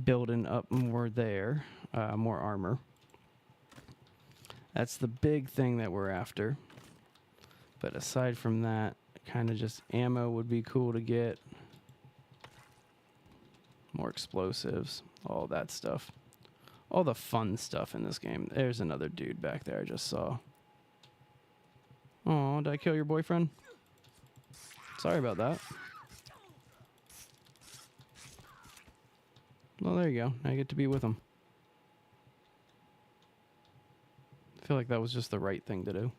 building up more there, more armor. That's the big thing that we're after. But aside from that, kind of just ammo would be cool to get. more explosives, all that stuff. All the fun stuff in this game. There's another dude back there I just saw. Oh, did I kill your boyfriend? Sorry about that. Well, there you go. Now I get to be with him. I feel like that was just the right thing to do.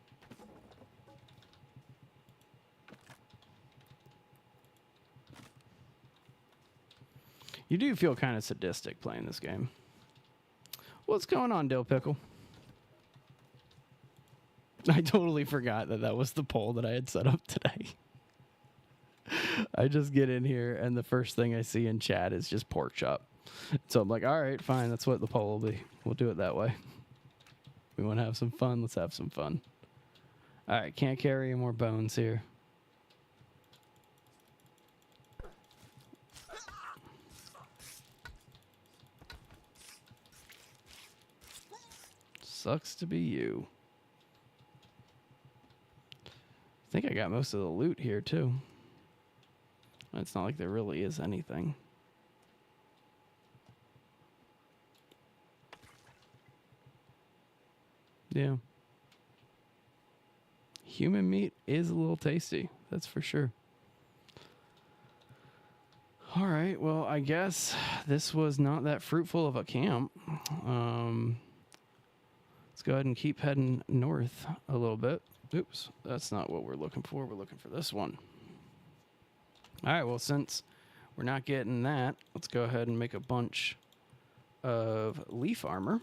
You do feel kind of sadistic playing this game. What's going on, Dill Pickle? I totally forgot that that was the poll that I had set up today. I just get in here and the first thing I see in chat is just pork chop. So I'm like, all right, fine. That's what the poll will be. We'll do it that way. We want to have some fun. Let's have some fun. All right, can't carry any more bones here. Sucks to be you. I think I got most of the loot here, too. It's not like there really is anything. Yeah. Human meat is a little tasty, that's for sure. All right, well, I guess this was not that fruitful of a camp. Let's go ahead and keep heading north a little bit. Oops, that's not what we're looking for. We're looking for this one. All right, well, since we're not getting that, let's go ahead and make a bunch of leaf armor.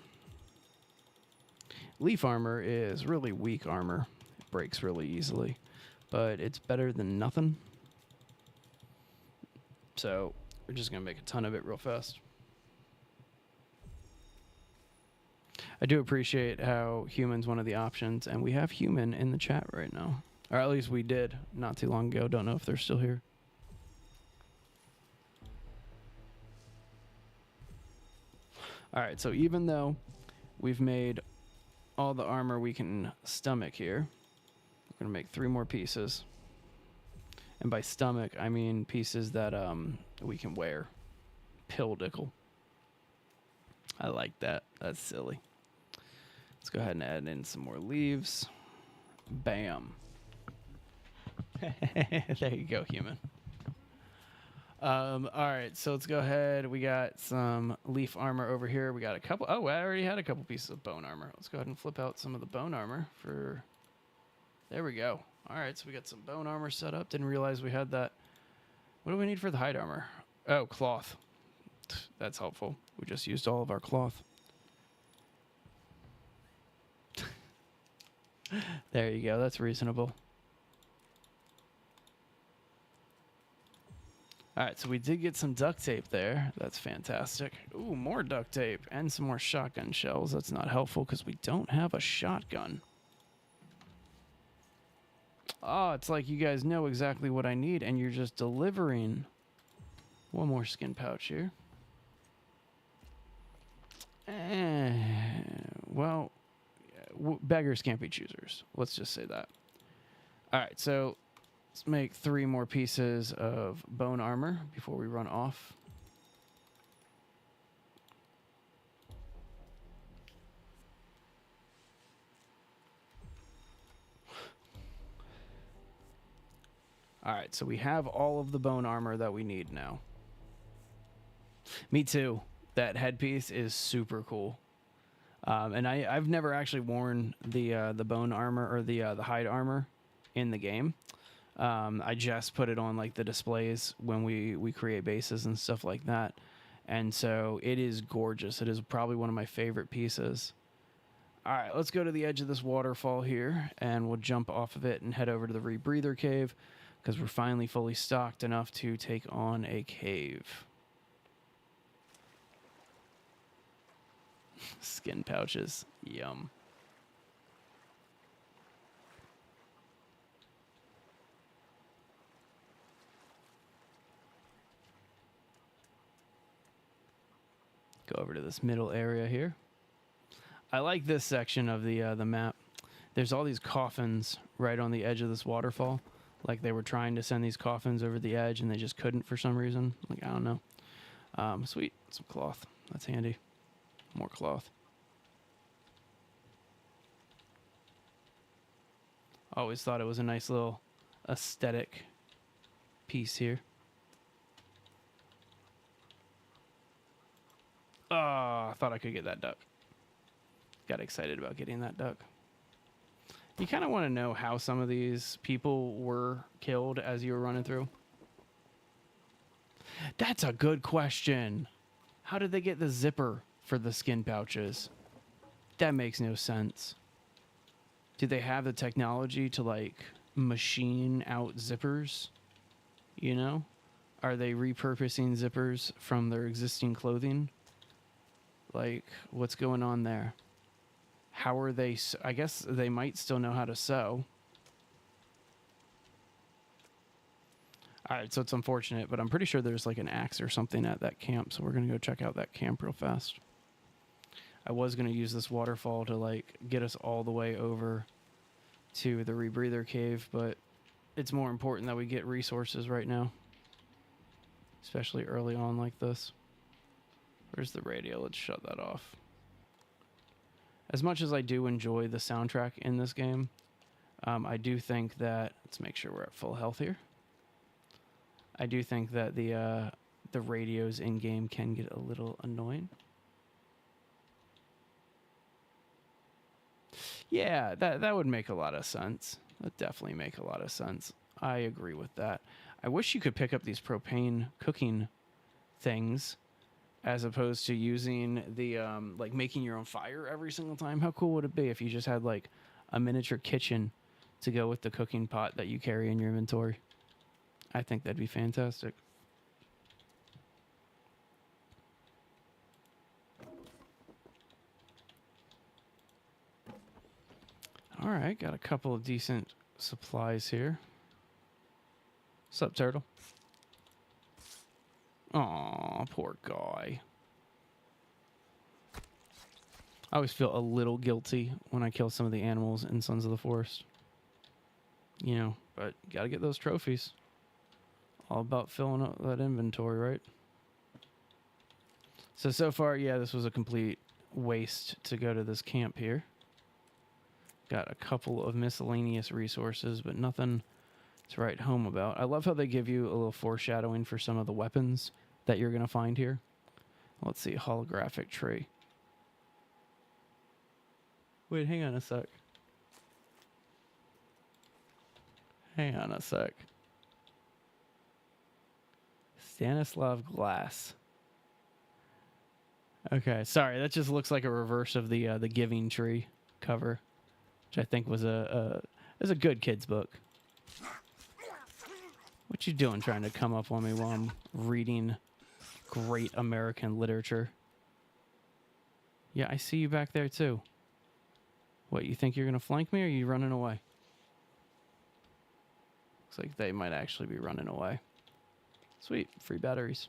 Leaf armor is really weak armor. It breaks really easily, but it's better than nothing. So we're just going to make a ton of it real fast. I do appreciate how human's one of the options, and we have human in the chat right now. Or at least we did not too long ago. Don't know if they're still here. All right, so even though we've made all the armor we can stomach here, we're going to make 3 more pieces. And by stomach, I mean pieces that we can wear. Pildickle. I like that. That's silly. Let's go ahead and add in some more leaves. Bam. There you go, human. All right, so let's go ahead. We got some leaf armor over here. We got a couple. Oh, I already had a couple pieces of bone armor. Let's go ahead and flip out some of the bone armor for... There we go. All right, so we got some bone armor set up. Didn't realize we had that. What do we need for the hide armor? Oh, cloth. That's helpful. We just used all of our cloth. There you go. That's reasonable. All right, so we did get some duct tape there. That's fantastic. Ooh, more duct tape and some more shotgun shells. That's not helpful because we don't have a shotgun. Oh, it's like you guys know exactly what I need and you're just delivering. One more skin pouch here. Well, beggars can't be choosers. Let's just say that. All right, so let's make 3 more pieces of bone armor before we run off. All right, so we have all of the bone armor that we need now. Me too. That headpiece is super cool. And I've never actually worn the bone armor or the hide armor in the game. I just put it on like the displays when we create bases and stuff like that. And so it is gorgeous. It is probably one of my favorite pieces. All right, let's go to the edge of this waterfall here and we'll jump off of it and head over to the rebreather cave because we're finally fully stocked enough to take on a cave. Skin pouches. Yum. Go over to this middle area here. I like this section of the map. There's all these coffins right on the edge of this waterfall. Like they were trying to send these coffins over the edge and they just couldn't for some reason. Like, I don't know. Sweet. Some cloth. That's handy. More cloth. Always thought it was a nice little aesthetic piece here. Oh, I thought I could get that duck. Got excited about getting that duck. You kind of want to know how some of these people were killed as you were running through. That's a good question. How did they get the zipper for the skin pouches? That makes no sense. Do they have the technology to, like, machine out zippers? You know? Are they repurposing zippers from their existing clothing? Like, what's going on there? How are they... I guess they might still know how to sew. Alright, so it's unfortunate, but I'm pretty sure there's, like, an axe or something at that camp, so we're going to go check out that camp real fast. I was going to use this waterfall to, like, get us all the way over to the rebreather cave, but it's more important that we get resources right now. Especially early on like this. Where's the radio? Let's shut that off. As much as I do enjoy the soundtrack in this game, I do think that... Let's make sure we're at full health here. I do think that the radios in-game can get a little annoying. Yeah, that would make a lot of sense. That definitely make a lot of sense. I agree with that. I wish you could pick up these propane cooking things as opposed to using the, like, making your own fire every single time. How cool would it be if you just had, like, a miniature kitchen to go with the cooking pot that you carry in your inventory? I think that'd be fantastic. All right, got a couple of decent supplies here. Sup, turtle? Aw, poor guy. I always feel a little guilty when I kill some of the animals in Sons of the Forest. You know, but gotta get those trophies. All about filling up that inventory, right? So far, yeah, this was a complete waste to go to this camp here. Got a couple of miscellaneous resources, but nothing to write home about. I love how they give you a little foreshadowing for some of the weapons that you're going to find here. Let's see, holographic tree. Wait, hang on a sec. Hang on a sec. Stanislav Glass. Okay, sorry, that just looks like a reverse of the Giving Tree cover, which I think was a good kid's book. What you doing trying to come up on me while I'm reading great American literature? Yeah, I see you back there too. What, you think you're going to flank me or are you running away? Looks like they might actually be running away. Sweet, free batteries.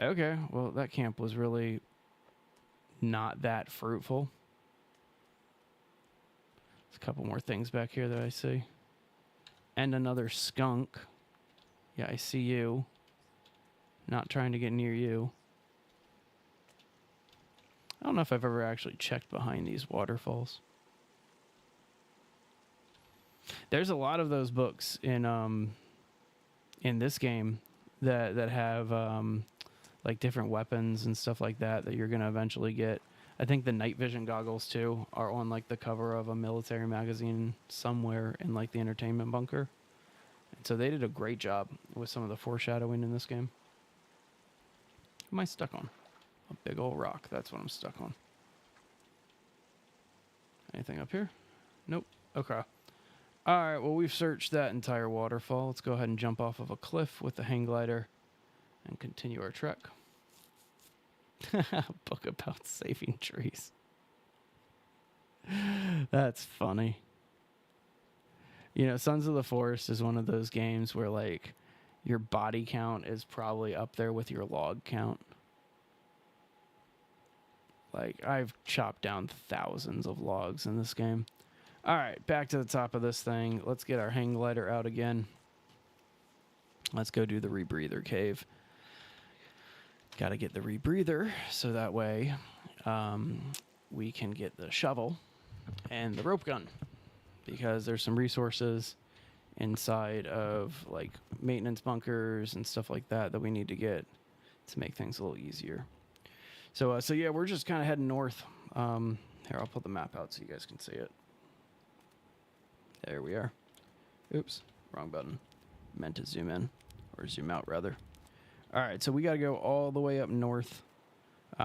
Okay, well, that camp was really not that fruitful. There's a couple more things back here that I see. And another skunk. Yeah, I see you. Not trying to get near you. I don't know if I've ever actually checked behind these waterfalls. There's a lot of those books in this game that have like different weapons and stuff like that you're gonna eventually get. I think the night vision goggles too are on like the cover of a military magazine somewhere in like the entertainment bunker. And so they did a great job with some of the foreshadowing in this game. What am I stuck on? A big old rock. That's what I'm stuck on. Anything up here? Nope. Okay. All right. Well, we've searched that entire waterfall. Let's go ahead and jump off of a cliff with the hang glider and continue our trek. Book about saving trees. That's funny. You know, Sons of the Forest is one of those games where, like, your body count is probably up there with your log count. Like, I've chopped down thousands of logs in this game. All right, back to the top of this thing. Let's get our hang glider out again. Let's go do the rebreather cave. Got to get the rebreather so that way we can get the shovel and the rope gun, because there's some resources inside of like maintenance bunkers and stuff like that that we need to get to make things a little easier. So yeah, we're just kind of heading north. Here, I'll put the map out so you guys can see it. There we are. Oops, wrong button. Meant to zoom in, or zoom out rather. All right, so we got to go all the way up north.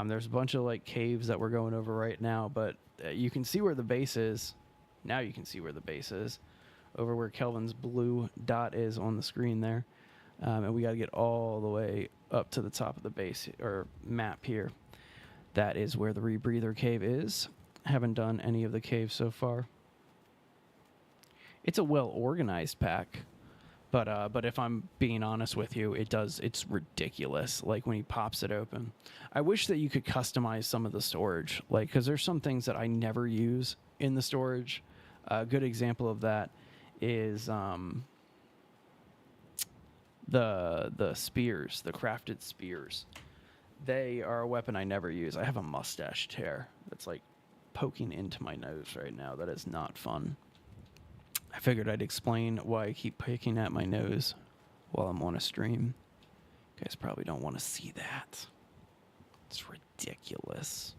There's a bunch of like caves that we're going over right now, but you can see where the base is. Now you can see where the base is, over where Kelvin's blue dot is on the screen there. And we got to get all the way up to the top of the base or map here. That is where the rebreather cave is. Haven't done any of the caves so far. It's a well-organized pack, but if I'm being honest with you, it's ridiculous, like when he pops it open. I wish that you could customize some of the storage, like, because there's some things that I never use in the storage. A good example of that is the spears, the crafted spears. They are a weapon I never use. I have a mustache tear that's like poking into my nose right now. That is not fun. I figured I'd explain why I keep picking at my nose while I'm on a stream. You guys probably don't want to see that. It's ridiculous.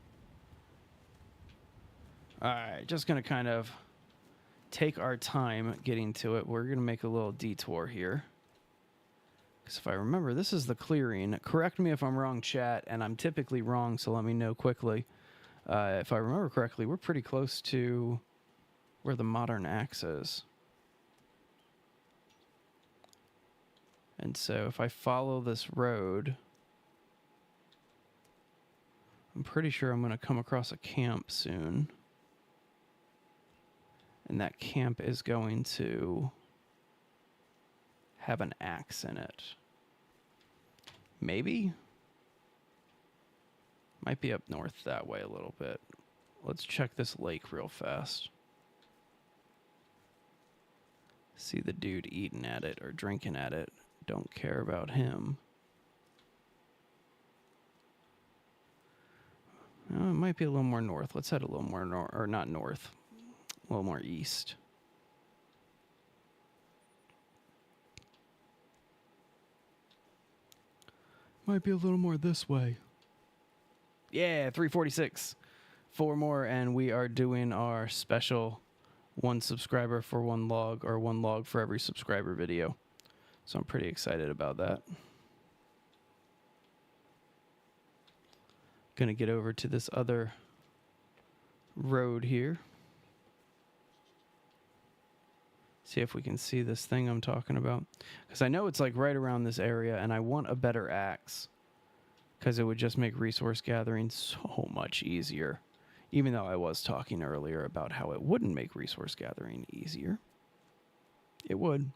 Alright, just going to kind of take our time getting to it. We're going to make a little detour here. Because if I remember, this is the clearing. Correct me if I'm wrong, chat, and I'm typically wrong, so let me know quickly. If I remember correctly, we're pretty close to where the modern axe is. And so if I follow this road, I'm pretty sure I'm going to come across a camp soon. And that camp is going to have an axe in it. Maybe? Might be up north that way a little bit. Let's check this lake real fast. See the dude eating at it or drinking at it. Don't care about him. It might be a little more north. Let's head a little more north, or not north, a little more east. Might be a little more this way. Yeah, 346. 4 more, and we are doing our special 1 subscriber for 1 log, or 1 log for every subscriber video. So I'm pretty excited about that. Gonna get over to this other road here. See if we can see this thing I'm talking about. Because I know it's like right around this area, and I want a better axe. Because it would just make resource gathering so much easier. Even though I was talking earlier about how it wouldn't make resource gathering easier. It would.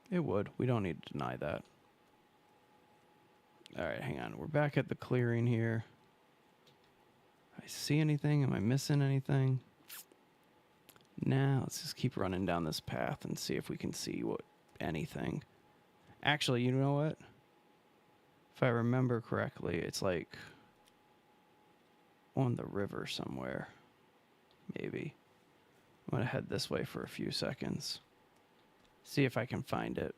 It would. We don't need to deny that. Alright, hang on. We're back at the clearing here. I see anything? Am I missing anything? Nah, let's just keep running down this path and see if we can see anything. Actually, you know what? If I remember correctly, it's like on the river somewhere. Maybe. I'm going to head this way for a few seconds. See if I can find it.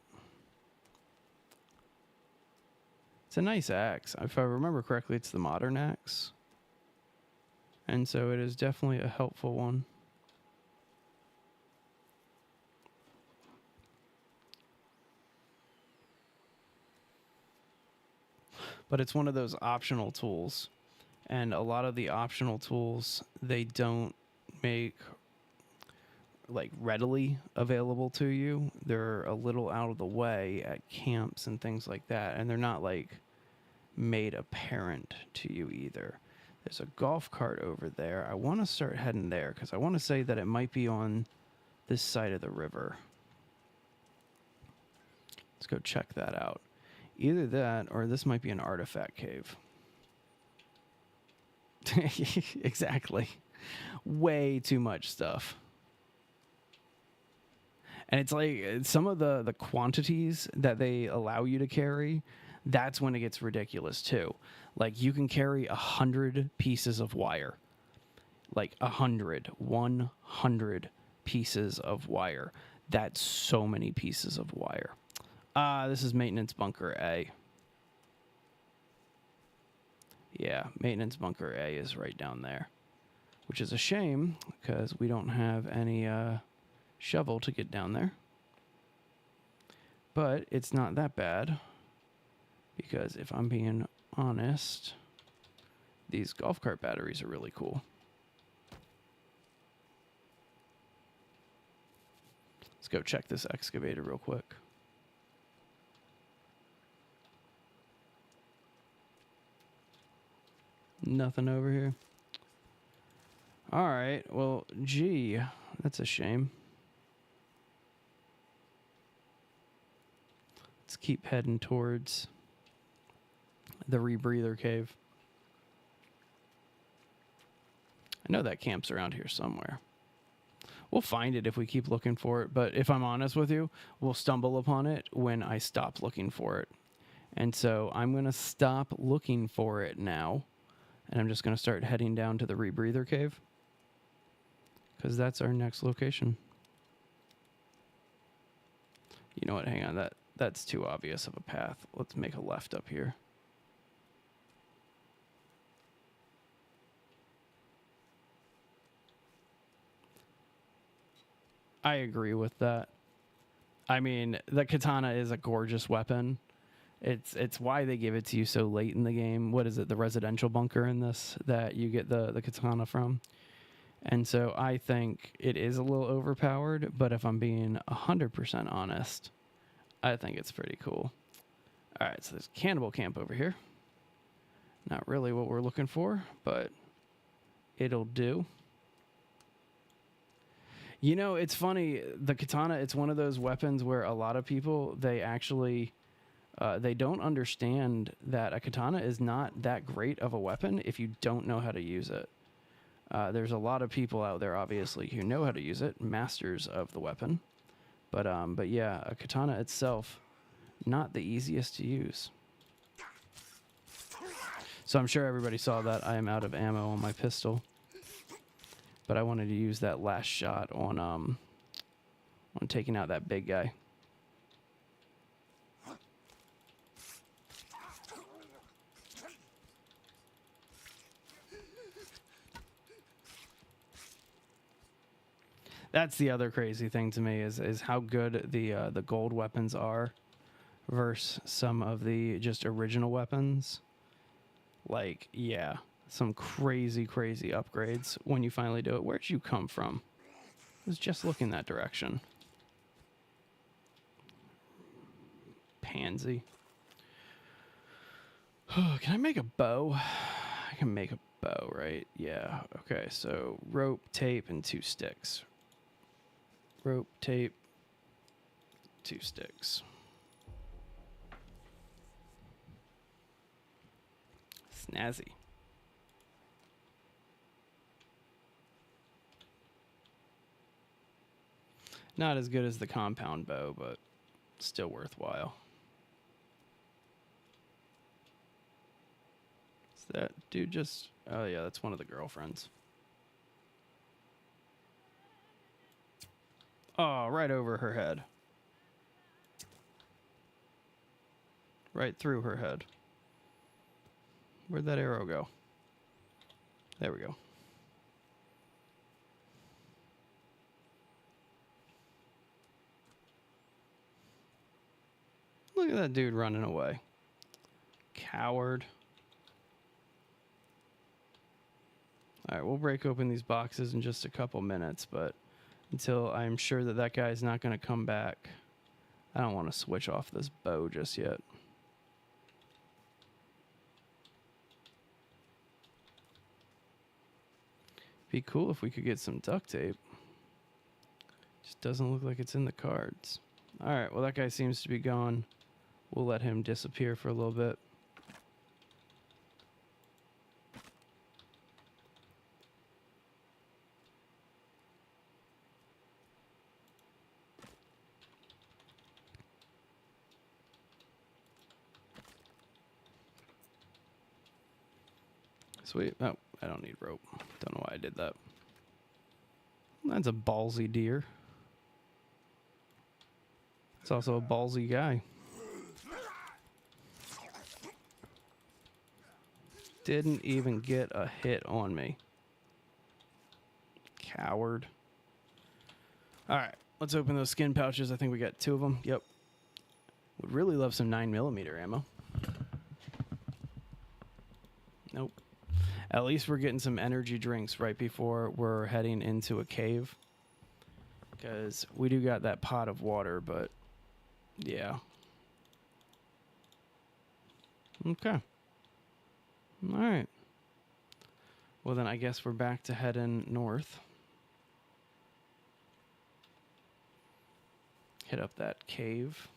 It's a nice axe. If I remember correctly, it's the modern axe. And so it is definitely a helpful one. But it's one of those optional tools. And a lot of the optional tools, they don't make like readily available to you. They're a little out of the way at camps and things like that. And they're not like made apparent to you either. There's a golf cart over there. I want to start heading there because I want to say that it might be on this side of the river. Let's go check that out. Either that or this might be an artifact cave. Exactly. Way too much stuff. And it's like some of the quantities that they allow you to carry, that's when it gets ridiculous too. Like you can carry 100 pieces of wire, like 100 pieces of wire. That's so many pieces of wire. This is maintenance bunker A. Yeah, maintenance bunker A is right down there, which is a shame because we don't have any shovel to get down there. But it's not that bad because if I'm being honest, these golf cart batteries are really cool. Let's go check this excavator real quick. Nothing over here. All right. Well, gee, that's a shame. Let's keep heading towards the rebreather cave. I know that camp's around here somewhere. We'll find it if we keep looking for it, but if I'm honest with you, we'll stumble upon it when I stop looking for it. And so I'm going to stop looking for it now, and I'm just going to start heading down to the rebreather cave, because that's our next location. You know what? Hang on. That's too obvious of a path. Let's make a left up here. I agree with that. I mean, the katana is a gorgeous weapon. It's why they give it to you so late in the game. What is it? The residential bunker in this that you get the katana from. And so I think it is a little overpowered, but if I'm being 100% honest, I think it's pretty cool. All right, so there's cannibal camp over here. Not really what we're looking for, but it'll do. You know, it's funny, the katana, it's one of those weapons where a lot of people, they actually, they don't understand that a katana is not that great of a weapon if you don't know how to use it. There's a lot of people out there, obviously, who know how to use it, masters of the weapon. But yeah, a katana itself, not the easiest to use. So I'm sure everybody saw that I am out of ammo on my pistol. But I wanted to use that last shot on taking out that big guy. That's the other crazy thing to me is how good the gold weapons are versus some of the just original weapons. Like, yeah, some crazy upgrades when you finally do it. Where'd you come from? I was just looking that direction. Pansy. Can I make a bow? I can make a bow, right? Yeah. Okay, so rope, tape, and 2 sticks. Rope, tape, 2 sticks. Snazzy. Not as good as the compound bow, but still worthwhile. Is that dude just... Oh, yeah, that's one of the girlfriends. Oh, right over her head. Right through her head. Where'd that arrow go? There we go. Look at that dude running away. Coward. All right, we'll break open these boxes in just a couple minutes, but until I'm sure that that guy's not going to come back, I don't want to switch off this bow just yet. Be cool if we could get some duct tape. Just doesn't look like it's in the cards. All right, well, that guy seems to be gone. We'll let him disappear for a little bit. Sweet. Oh, I don't need rope. Don't know why I did that. That's a ballsy deer. It's also a ballsy guy. Didn't even get a hit on me. Coward. All right, let's open those skin pouches. I think we got 2 of them. Yep. Would really love some 9mm ammo. Nope. At least we're getting some energy drinks right before we're heading into a cave. Because we do got that pot of water, but yeah. Okay. All right. Well, then I guess we're back to heading north. Hit up that cave.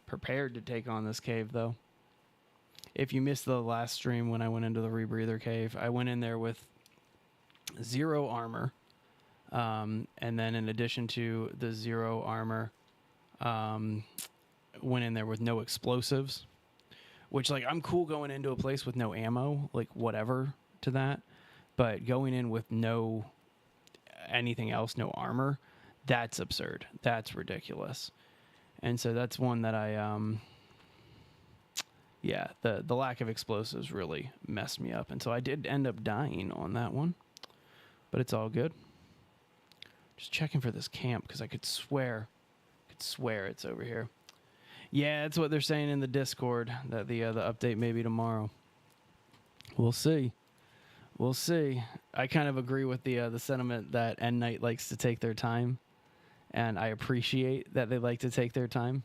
Prepared to take on this cave, though. If you missed the last stream when I went into the rebreather cave, I went in there with 0 armor. And then in addition to the 0 armor, went in there with no explosives. Which, like, I'm cool going into a place with no ammo, like, whatever to that. But going in with no anything else, no armor, that's absurd. That's ridiculous. And so that's one that I, yeah, the lack of explosives really messed me up. And so I did end up dying on that one. But it's all good. Just checking for this camp because I could swear it's over here. Yeah, that's what they're saying in the Discord, that the update may be tomorrow. We'll see. We'll see. I kind of agree with the sentiment that End Night likes to take their time, and I appreciate that they like to take their time.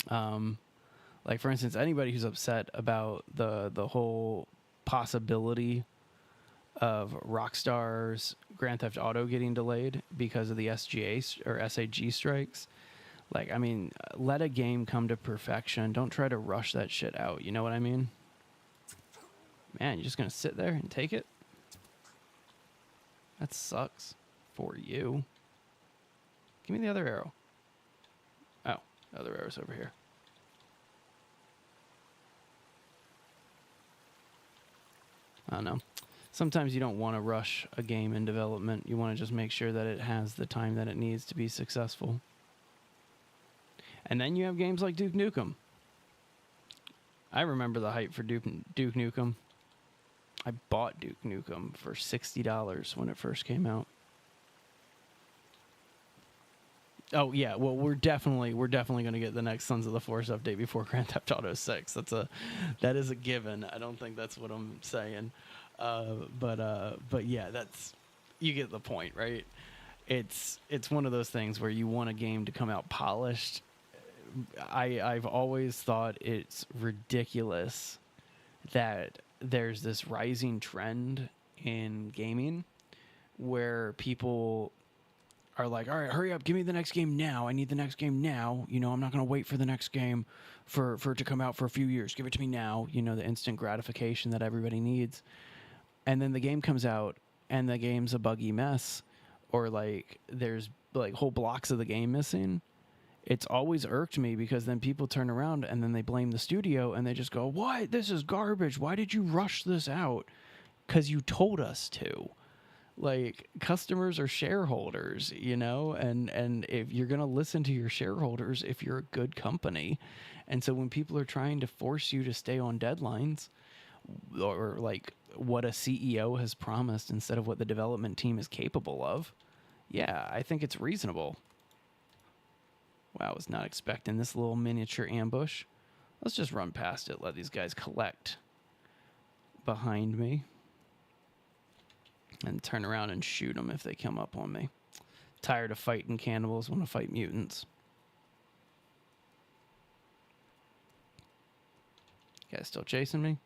Like, for instance, anybody who's upset about the whole possibility of Rockstar's Grand Theft Auto getting delayed because of the SGA or SAG strikes. Like, I mean, let a game come to perfection. Don't try to rush that shit out. You know what I mean? Man, you're just going to sit there and take it? That sucks for you. Give me the other arrow. Oh, the other arrow's over here. I don't know. Sometimes you don't want to rush a game in development. You want to just make sure that it has the time that it needs to be successful. And then you have games like Duke Nukem. I remember the hype for Duke Nukem. I bought Duke Nukem for $60 when it first came out. Oh yeah, well we're definitely going to get the next Sons of the Force update before Grand Theft Auto 6. That is a given. I don't think that's what I'm saying. But yeah, you get the point, right? It's one of those things where you want a game to come out polished. I've always thought it's ridiculous that there's this rising trend in gaming where people are like, all right, hurry up, give me the next game now. I need the next game now. You know, I'm not going to wait for the next game for it to come out for a few years. Give it to me now. You know, the instant gratification that everybody needs. And then the game comes out and the game's a buggy mess, or like there's like whole blocks of the game missing. It's always irked me because then people turn around and then they blame the studio and they just go, what? This is garbage. Why did you rush this out? Because you told us to. Like, customers are shareholders, you know, and if you're going to listen to your shareholders, if you're a good company. And so when people are trying to force you to stay on deadlines or like what a CEO has promised instead of what the development team is capable of, yeah, I think it's reasonable. Wow, I was not expecting this little miniature ambush. Let's just run past it, let these guys collect behind me, and turn around and shoot them if they come up on me. Tired of fighting cannibals, want to fight mutants. You guys still chasing me?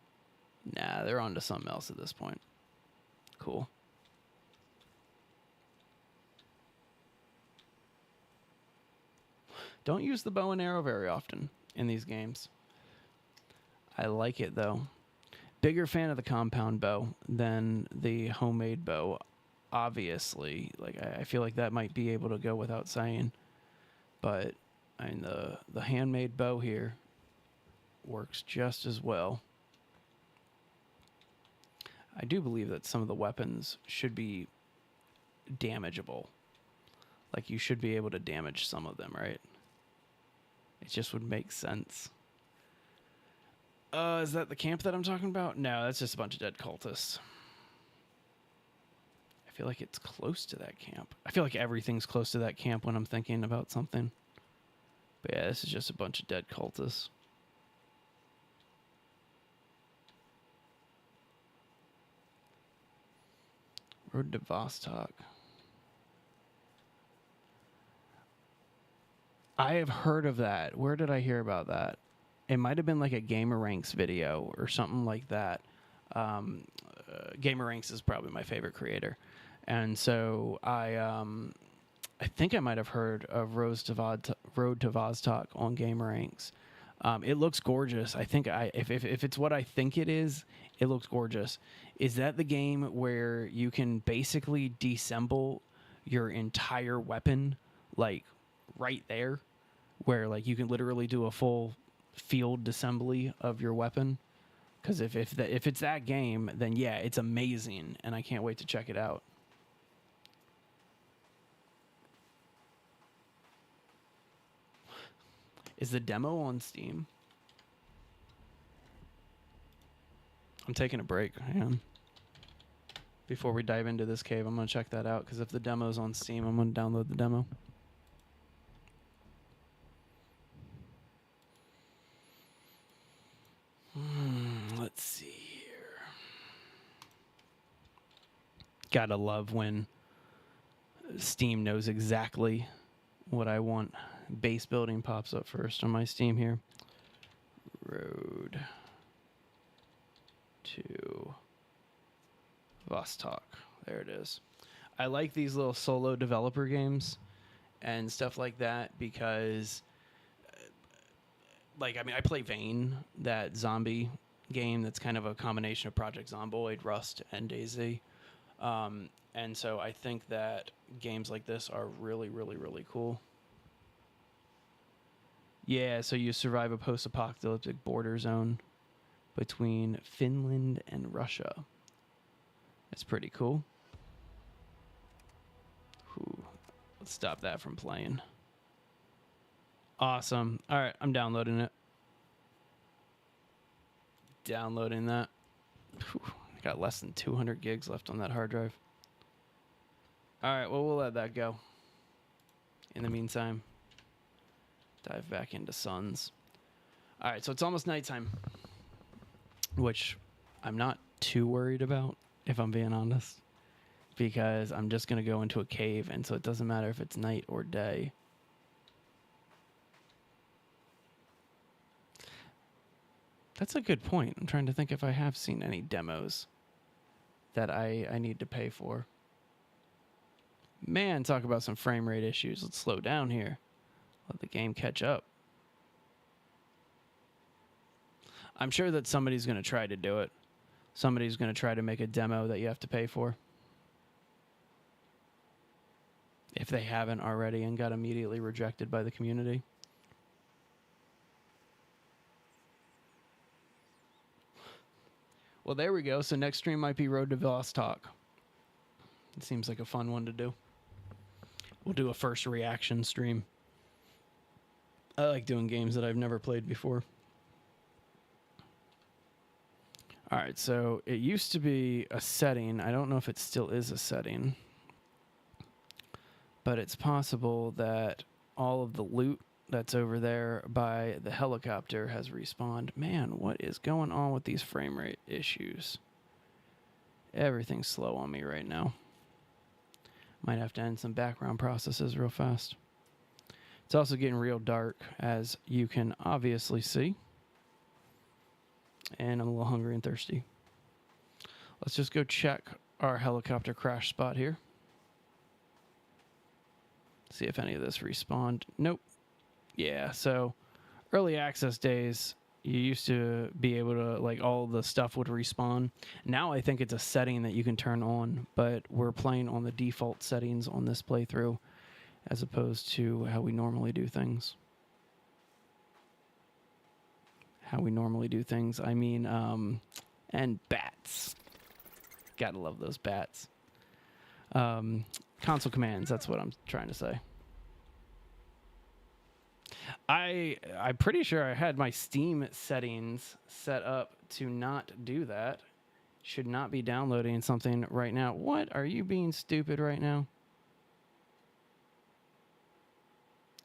Nah, they're on to something else at this point. Cool. Don't use the bow and arrow very often in these games. I like it, though. Bigger fan of the compound bow than the homemade bow, obviously. Like, I feel like that might be able to go without saying. But I mean, the handmade bow here works just as well. I do believe that some of the weapons should be damageable. Like, you should be able to damage some of them, right? It just would make sense. Is that the camp that I'm talking about? No, that's just a bunch of dead cultists. I feel like it's close to that camp. I feel like everything's close to that camp when I'm thinking about something. But yeah, this is just a bunch of dead cultists. Road to Vostok. I have heard of that. Where did I hear about that? It might have been like a Gamer Ranks video or something like that. Gamer Ranks is probably my favorite creator. And so I think I might have heard of Road to Vostok on Gamer Ranks. It looks gorgeous. I think if it's what I think it is, it looks gorgeous. Is that the game where you can basically disassemble your entire weapon, like right there, where like you can literally do a full field assembly of your weapon? Because if it's that game, then yeah, it's amazing, and I can't wait to check it out. Is the demo on Steam? I'm taking a break. Hang on. Before we dive into this cave, I'm going to check that out, because if the demo's on Steam, I'm going to download the demo. Let's see here. Gotta love when Steam knows exactly what I want. Base building pops up first on my Steam here. Road to Vostok. There it is. I like these little solo developer games and stuff like that because, like, I mean, I play Vane, that zombie game that's kind of a combination of Project Zomboid, Rust, and DayZ. And so I think that games like this are really, really, really cool. Yeah, so you survive a post-apocalyptic border zone between Finland and Russia. That's pretty cool. Whew. Let's stop that from playing. Awesome. All right, I'm downloading it. Downloading that. Whew. I got less than 200 gigs left on that hard drive. All right, well, we'll let that go. In the meantime, dive back into Suns. All right, so it's almost nighttime, which I'm not too worried about, if I'm being honest, because I'm just going to go into a cave, and so it doesn't matter if it's night or day. That's a good point. I'm trying to think if I have seen any demos that I need to pay for. Man, talk about some frame rate issues. Let's slow down here. Let the game catch up. I'm sure that somebody's going to try to do it. Somebody's going to try to make a demo that you have to pay for. If they haven't already and got immediately rejected by the community. Well, there we go. So next stream might be Road to Vostok. It seems like a fun one to do. We'll do a first reaction stream. I like doing games that I've never played before. All right, so it used to be a setting. I don't know if it still is a setting. But it's possible that all of the loot that's over there by the helicopter has respawned. Man, what is going on with these frame rate issues? Everything's slow on me right now. Might have to end some background processes real fast. It's also getting real dark, as you can obviously see. And I'm a little hungry and thirsty. Let's just go check our helicopter crash spot here. See if any of this respawned. Nope. Yeah, so early access days, you used to be able to, like, all the stuff would respawn. Now I think it's a setting that you can turn on, but we're playing on the default settings on this playthrough as opposed to how we normally do things. how we normally do things. I mean, and bats. Gotta love those bats. Console commands, that's what I'm trying to say. I'm pretty sure I had my Steam settings set up to not do that. Should not be downloading something right now. What? Are you being stupid right now?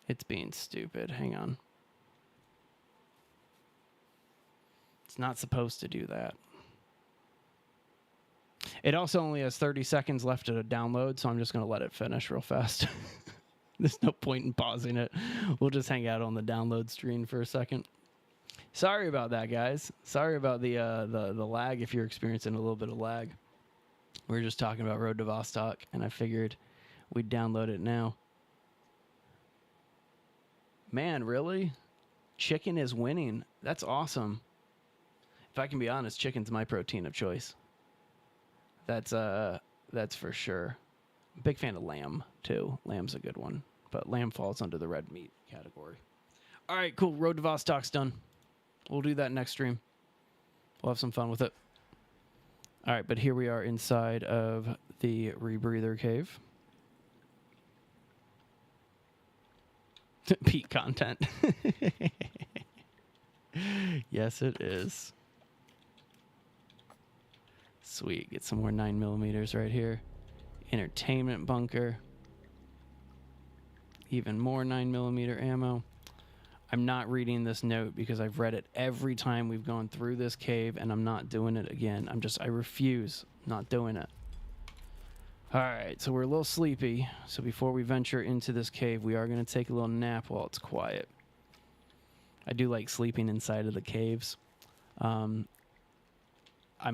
It's being stupid. Hang on. It's not supposed to do that. It also only has 30 seconds left to download, so I'm just going to let it finish real fast. There's no point in pausing it. We'll just hang out on the download screen for a second. Sorry about that, guys. Sorry about the lag if you're experiencing a little bit of lag. We were just talking about Road to Vostok, and I figured we'd download it now. Man, really? Chicken is winning. That's awesome. If I can be honest, chicken's my protein of choice. That's for sure. Big fan of lamb, too. Lamb's a good one. But lamb falls under the red meat category. All right, cool. Road to Vostok's done. We'll do that next stream. We'll have some fun with it. All right, but here we are inside of the Rebreather Cave. Peak content. Yes, it is. Sweet. Get some more 9mm right here. Entertainment bunker. Even more 9mm ammo. I'm not reading this note because I've read it every time we've gone through this cave, and I'm not doing it again. I refuse. Not doing it. All right, so we're a little sleepy. So before we venture into this cave, we are going to take a little nap while it's quiet. I do like sleeping inside of the caves. I'm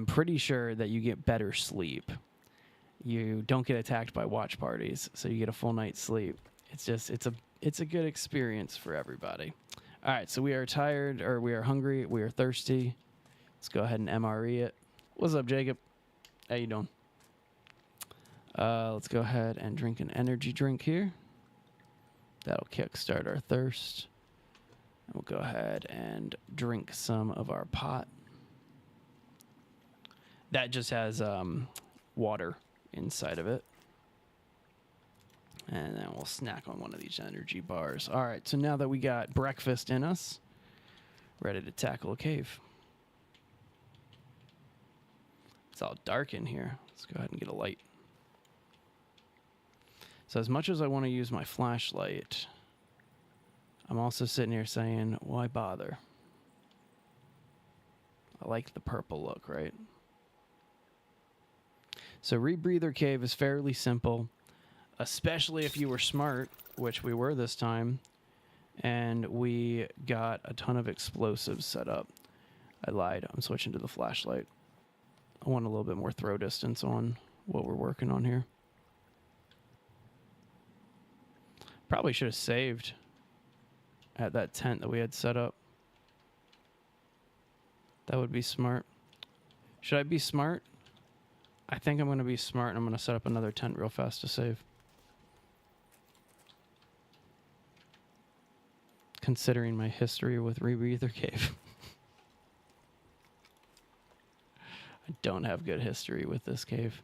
pretty sure that you get better sleep. You don't get attacked by watch parties, so you get a full night's sleep. It's a good experience for everybody. All right, so we are tired, or we are hungry, we are thirsty. Let's go ahead and MRE it. What's up, Jacob? How you doing? Let's go ahead and drink an energy drink here. That'll kickstart our thirst. And we'll go ahead and drink some of our pot. That just has water inside of it. And then we'll snack on one of these energy bars. All right, so now that we got breakfast in us, ready to tackle a cave. It's all dark in here. Let's go ahead and get a light. So as much as I want to use my flashlight, I'm also sitting here saying, why bother? I like the purple look, right? So Rebreather Cave is fairly simple, especially if you were smart, which we were this time, and we got a ton of explosives set up. I lied. I'm switching to the flashlight. I want a little bit more throw distance on what we're working on here. Probably should have saved at that tent that we had set up. That would be smart. Should I be smart? I think I'm going to be smart, and I'm going to set up another tent real fast to save. Considering my history with Rebreather Cave. I don't have good history with this cave.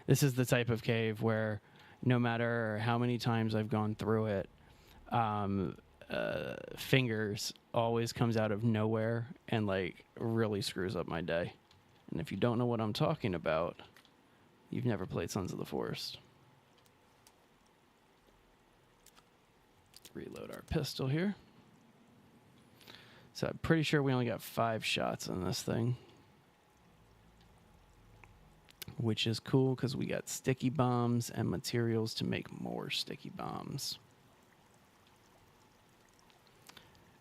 This is the type of cave where no matter how many times I've gone through it, fingers always comes out of nowhere and like really screws up my day. And if you don't know what I'm talking about, you've never played Sons of the Forest. Reload our pistol here. So I'm pretty sure we only got 5 shots on this thing, which is cool because we got sticky bombs and materials to make more sticky bombs.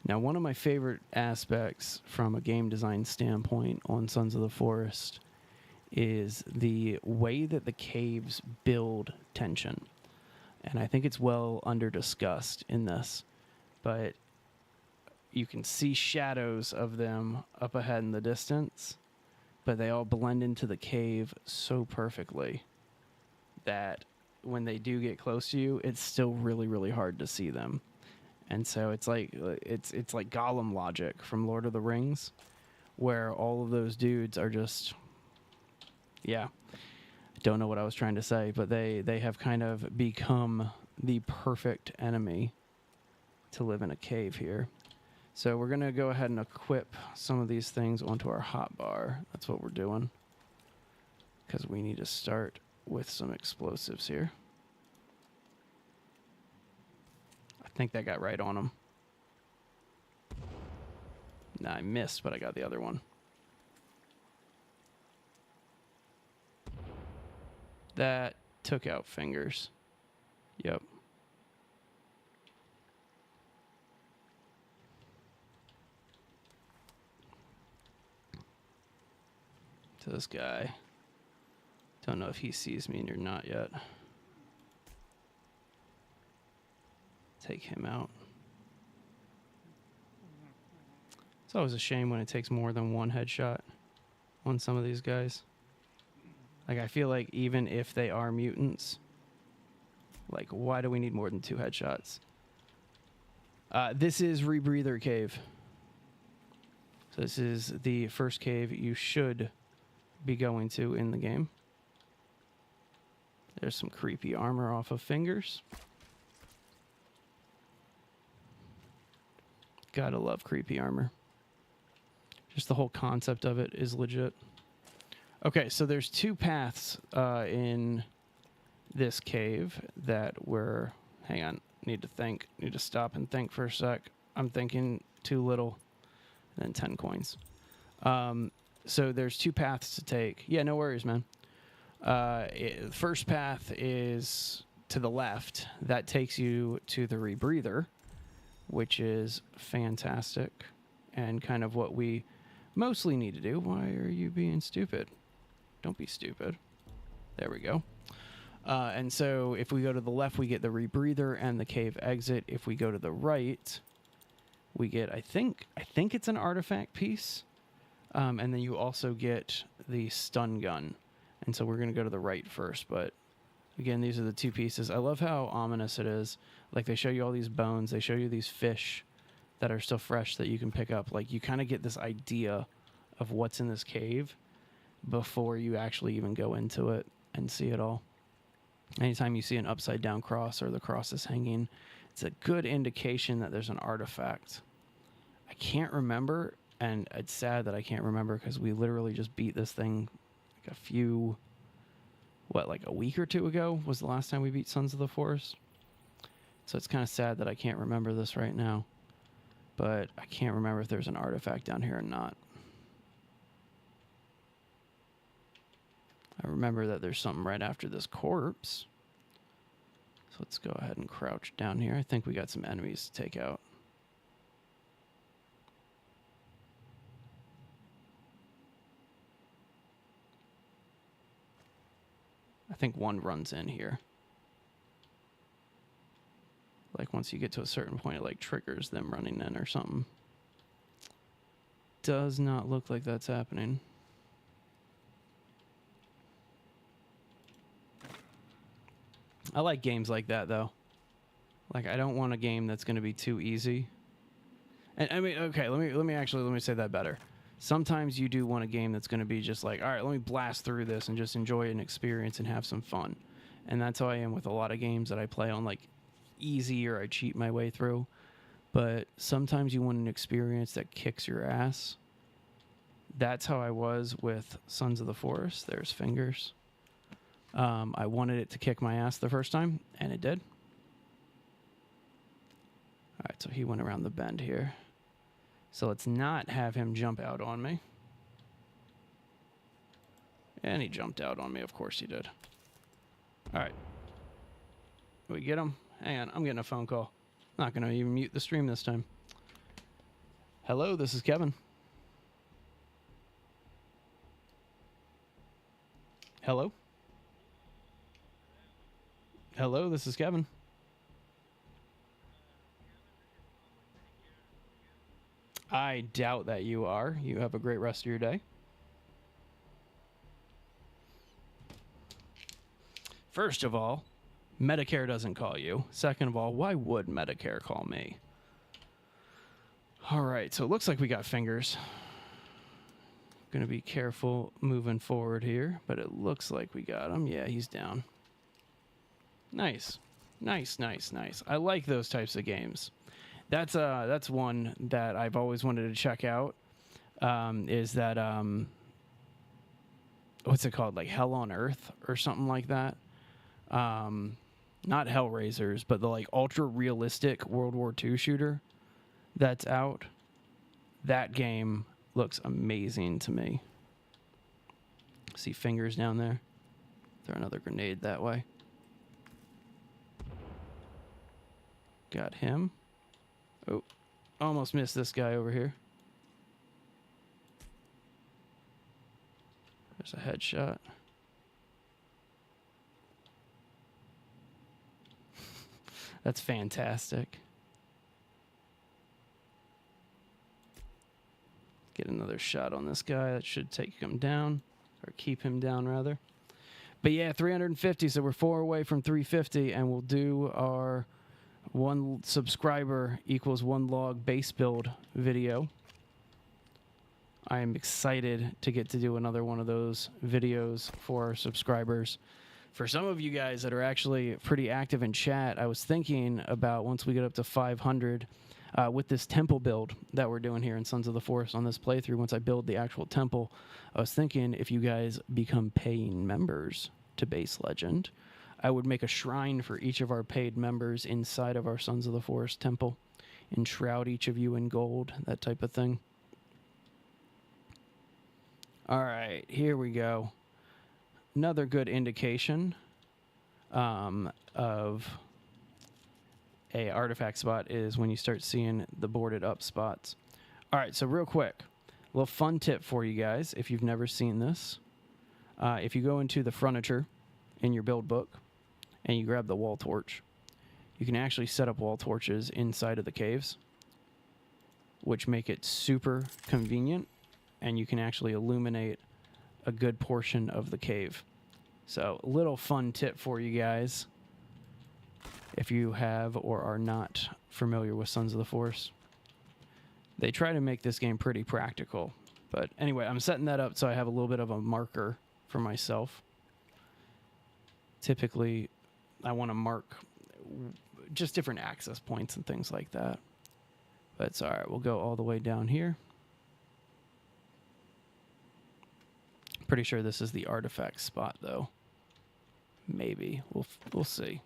Now, one of my favorite aspects from a game design standpoint on Sons of the Forest is the way that the caves build tension. And I think it's well under-discussed in this, but you can see shadows of them up ahead in the distance, but they all blend into the cave so perfectly that when they do get close to you, it's still really, really hard to see them. And so it's like Gollum logic from Lord of the Rings, where all of those dudes are just, yeah, I don't know what I was trying to say, but they have kind of become the perfect enemy to live in a cave here. So we're going to go ahead and equip some of these things onto our hotbar. That's what we're doing, because we need to start with some explosives here. I think that got right on them. Nah, I missed, but I got the other one. That took out fingers. Yep. To this guy. Don't know if he sees me or not yet. Take him out. It's always a shame when it takes more than one headshot on some of these guys. Like, I feel like even if they are mutants, like, why do we need more than 2 headshots? This is Rebreather Cave. So this is the first cave you should be going to in the game. There's some creepy armor off of fingers. Gotta love creepy armor. Just the whole concept of it is legit. Okay, so there's 2 paths in this cave that we're... Hang on, need to think. Need to stop and think for a sec. I'm thinking too little. And then 10 coins. So there's 2 paths to take. Yeah, no worries, man. The first path is to the left. That takes you to the Rebreather, which is fantastic and kind of what we mostly need to do. Why are you being stupid? Don't be stupid. There we go. And so if we go to the left, we get the Rebreather and the cave exit. If we go to the right, we get, I think it's an artifact piece. And then you also get the stun gun. And so we're going to go to the right first. But again, these are the 2 pieces. I love how ominous it is. Like, they show you all these bones. They show you these fish that are still fresh that you can pick up. Like, you kind of get this idea of what's in this cave before you actually even go into it and see it all. Anytime you see an upside down cross or the cross is hanging, it's a good indication that there's an artifact. I can't remember, and it's sad that I can't remember because we literally just beat this thing like like a week or 2 ago was the last time we beat Sons of the Forest. So it's kind of sad that I can't remember this right now. But I can't remember if there's an artifact down here or not. I remember that there's something right after this corpse. So let's go ahead and crouch down here. I think we got some enemies to take out. I think one runs in here. Like, once you get to a certain point, it like triggers them running in or something. Does not look like that's happening. I like games like that, though. Like, I don't want a game that's going to be too easy. And I mean, okay, let me say that better. Sometimes you do want a game that's going to be just like, all right, let me blast through this and just enjoy an experience and have some fun. And that's how I am with a lot of games that I play on, like, easy or I cheat my way through. But sometimes you want an experience that kicks your ass. That's how I was with Sons of the Forest. There's fingers. I wanted it to kick my ass the first time, and it did. All right, so he went around the bend here. So let's not have him jump out on me. And he jumped out on me. Of course he did. All right. We get him? Hang on, I'm getting a phone call. Not going to even mute the stream this time. Hello, this is Kevin. Hello? Hello, this is Kevin. I doubt that you are. You have a great rest of your day. First of all, Medicare doesn't call you. Second of all, why would Medicare call me? All right, so it looks like we got fingers. Gonna be careful moving forward here, but it looks like we got him. Yeah, he's down. Nice. Nice, nice, nice. I like those types of games. That's one that I've always wanted to check out. Is that what's it called? Like Hell on Earth or something like that. Not Hellraisers, but the like ultra realistic World War II shooter that's out. That game looks amazing to me. See fingers down there. Throw another grenade that way. Got him. Oh, almost missed this guy over here. There's a headshot. That's fantastic. Get another shot on this guy. That should take him down, or keep him down, rather. But yeah, 350, so we're 4 away from 350, and we'll do our 1 subscriber equals 1 log base build video. I am excited to get to do another one of those videos for our subscribers. For some of you guys that are actually pretty active in chat, I was thinking about once we get up to 500 with this temple build that we're doing here in Sons of the Forest on this playthrough, once I build the actual temple, I was thinking if you guys become paying members to Base Legend, I would make a shrine for each of our paid members inside of our Sons of the Forest temple, enshroud each of you in gold, that type of thing. All right, here we go. Another good indication of a artifact spot is when you start seeing the boarded up spots. All right, so real quick, a little fun tip for you guys if you've never seen this. If you go into the furniture in your build book and you grab the wall torch, you can actually set up wall torches inside of the caves, which make it super convenient, and you can actually illuminate a good portion of the cave. So, a little fun tip for you guys if you have or are not familiar with Sons of the Forest. They try to make this game pretty practical. But anyway, I'm setting that up so I have a little bit of a marker for myself. Typically, I want to mark just different access points and things like that. But it's all right. We'll go all the way down here. Pretty sure this is the artifact spot, though. Maybe. We'll see.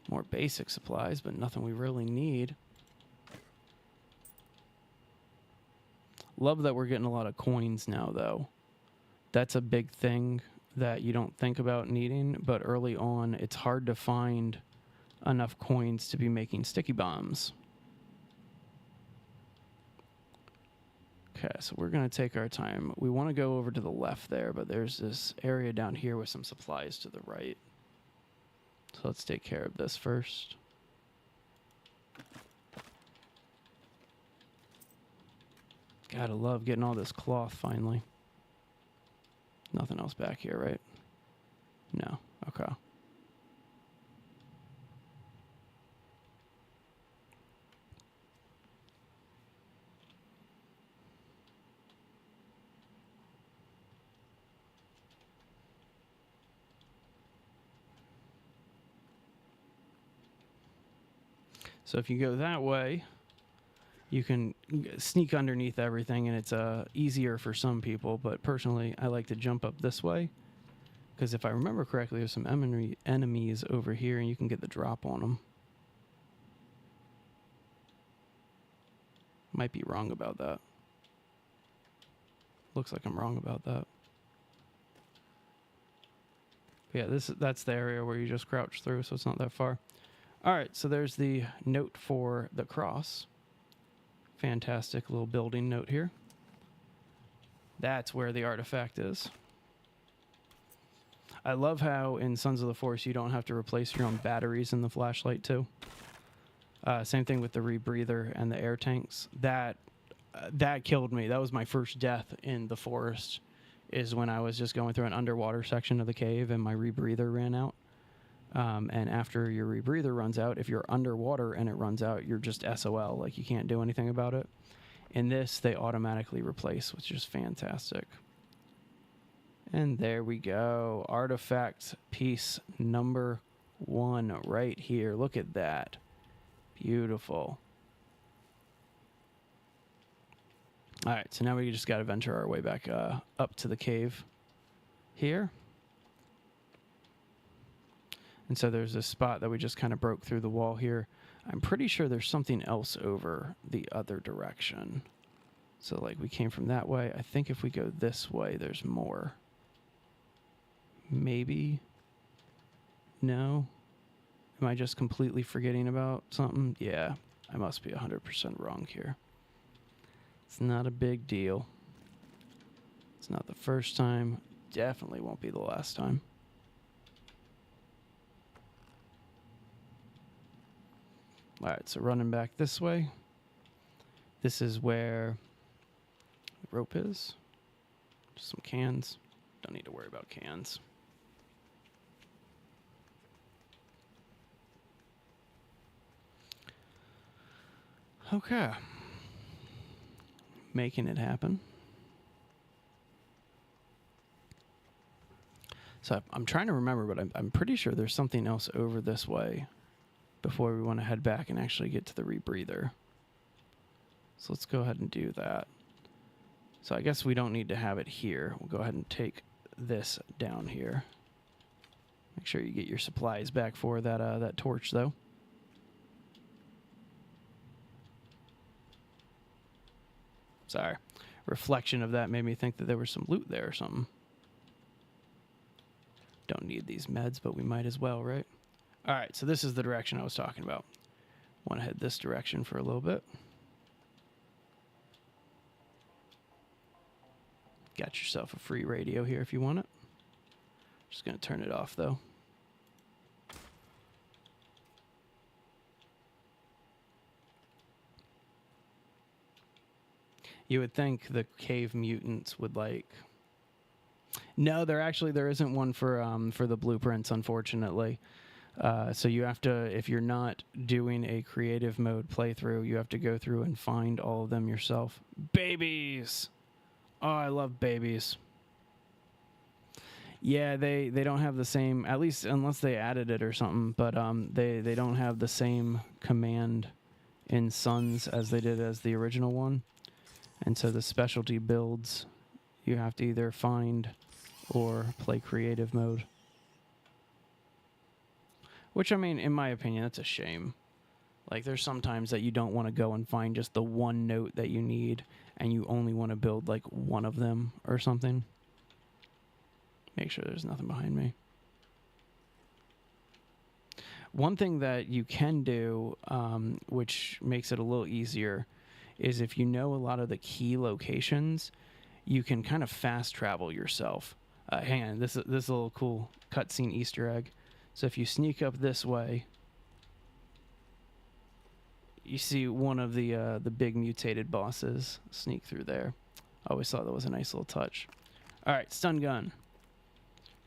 More basic supplies, but nothing we really need. Love that we're getting a lot of coins now, though. That's a big thing that you don't think about needing, but early on, it's hard to find enough coins to be making sticky bombs. Okay, so we're going to take our time. We want to go over to the left there, but there's this area down here with some supplies to the right. So let's take care of this first. Gotta love getting all this cloth finally. Nothing else back here, right? No. Okay. So if you go that way, you can sneak underneath everything, and it's easier for some people. But personally, I like to jump up this way, because if I remember correctly, there's some enemies over here, and you can get the drop on them. Might be wrong about that. Looks like I'm wrong about that. But yeah, that's the area where you just crouch through, so it's not that far. All right, so there's the note for the cross. Fantastic little building note here. That's where the artifact is. I love how in Sons of the Forest you don't have to replace your own batteries in the flashlight too. Same thing with the rebreather and the air tanks. That killed me. That was my first death in the forest, is when I was just going through an underwater section of the cave and my rebreather ran out. And after your rebreather runs out, if you're underwater and it runs out, you're just SOL. Like, you can't do anything about it. In this, they automatically replace, which is fantastic. And there we go. Artifact piece number 1 right here. Look at that. Beautiful. All right, so now we just got to venture our way back up to the cave here. And so there's this spot that we just kind of broke through the wall here. I'm pretty sure there's something else over the other direction. So, like, we came from that way. I think if we go this way, there's more. Maybe. No? Am I just completely forgetting about something? Yeah, I must be 100% wrong here. It's not a big deal. It's not the first time. Definitely won't be the last time. All right, so running back this way. This is where the rope is. Just some cans. Don't need to worry about cans. Okay. Making it happen. So I'm trying to remember, but I'm pretty sure there's something else over this way before we want to head back and actually get to the rebreather. So let's go ahead and do that. So I guess we don't need to have it here. We'll go ahead and take this down here. Make sure you get your supplies back for that that torch, though. Sorry. Reflection of that made me think that there was some loot there or something. Don't need these meds, but we might as well, right? All right, so this is the direction I was talking about. Want to head this direction for a little bit. Got yourself a free radio here if you want it. Just going to turn it off, though. You would think the cave mutants would like... No, there isn't one for the blueprints, unfortunately. So you have to, if you're not doing a creative mode playthrough, you have to go through and find all of them yourself. Babies! Oh, I love babies. Yeah, they don't have the same, at least unless they added it or something, but they don't have the same command in Suns as they did as the original one. And so the specialty builds, you have to either find or play creative mode. Which, I mean, in my opinion, that's a shame. Like, there's sometimes that you don't want to go and find just the one note that you need, and you only want to build, like, one of them or something. Make sure there's nothing behind me. One thing that you can do, which makes it a little easier, is if you know a lot of the key locations, you can kind of fast travel yourself. Hang on, this is a little cool cutscene Easter egg. So if you sneak up this way, you see one of the big mutated bosses sneak through there. I always thought that was a nice little touch. All right, stun gun.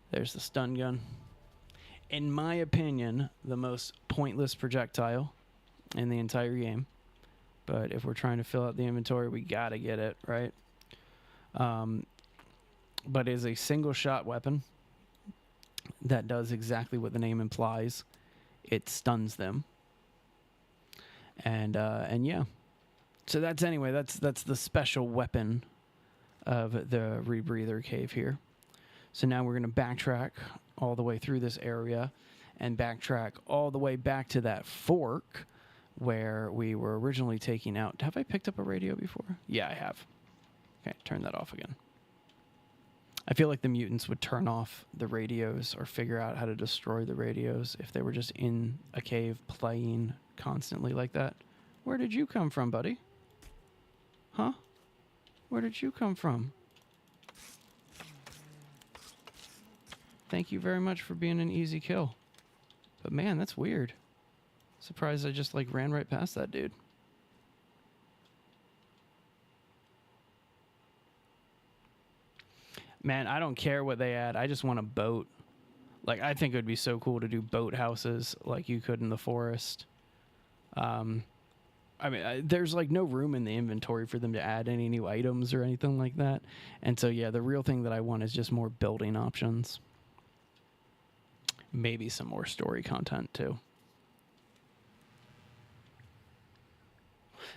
There's the stun gun. In my opinion, the most pointless projectile in the entire game. But if we're trying to fill out the inventory, we gotta get it, right? But it is a single shot weapon that does exactly what the name implies. It stuns them. And yeah. So that's the special weapon of the rebreather cave here. So now we're going to backtrack all the way through this area and backtrack all the way back to that fork where we were originally taking out. Have I picked up a radio before? Yeah, I have. Okay, turn that off again. I feel like the mutants would turn off the radios or figure out how to destroy the radios if they were just in a cave playing constantly like that. Where did you come from, buddy? Huh? Where did you come from? Thank you very much for being an easy kill. But man, that's weird. Surprised I just like ran right past that dude. Man, I don't care what they add. I just want a boat. Like, I think it would be so cool to do boat houses like you could in the forest. I mean, there's like no room in the inventory for them to add any new items or anything like that. And so, yeah, the real thing that I want is just more building options. Maybe some more story content too.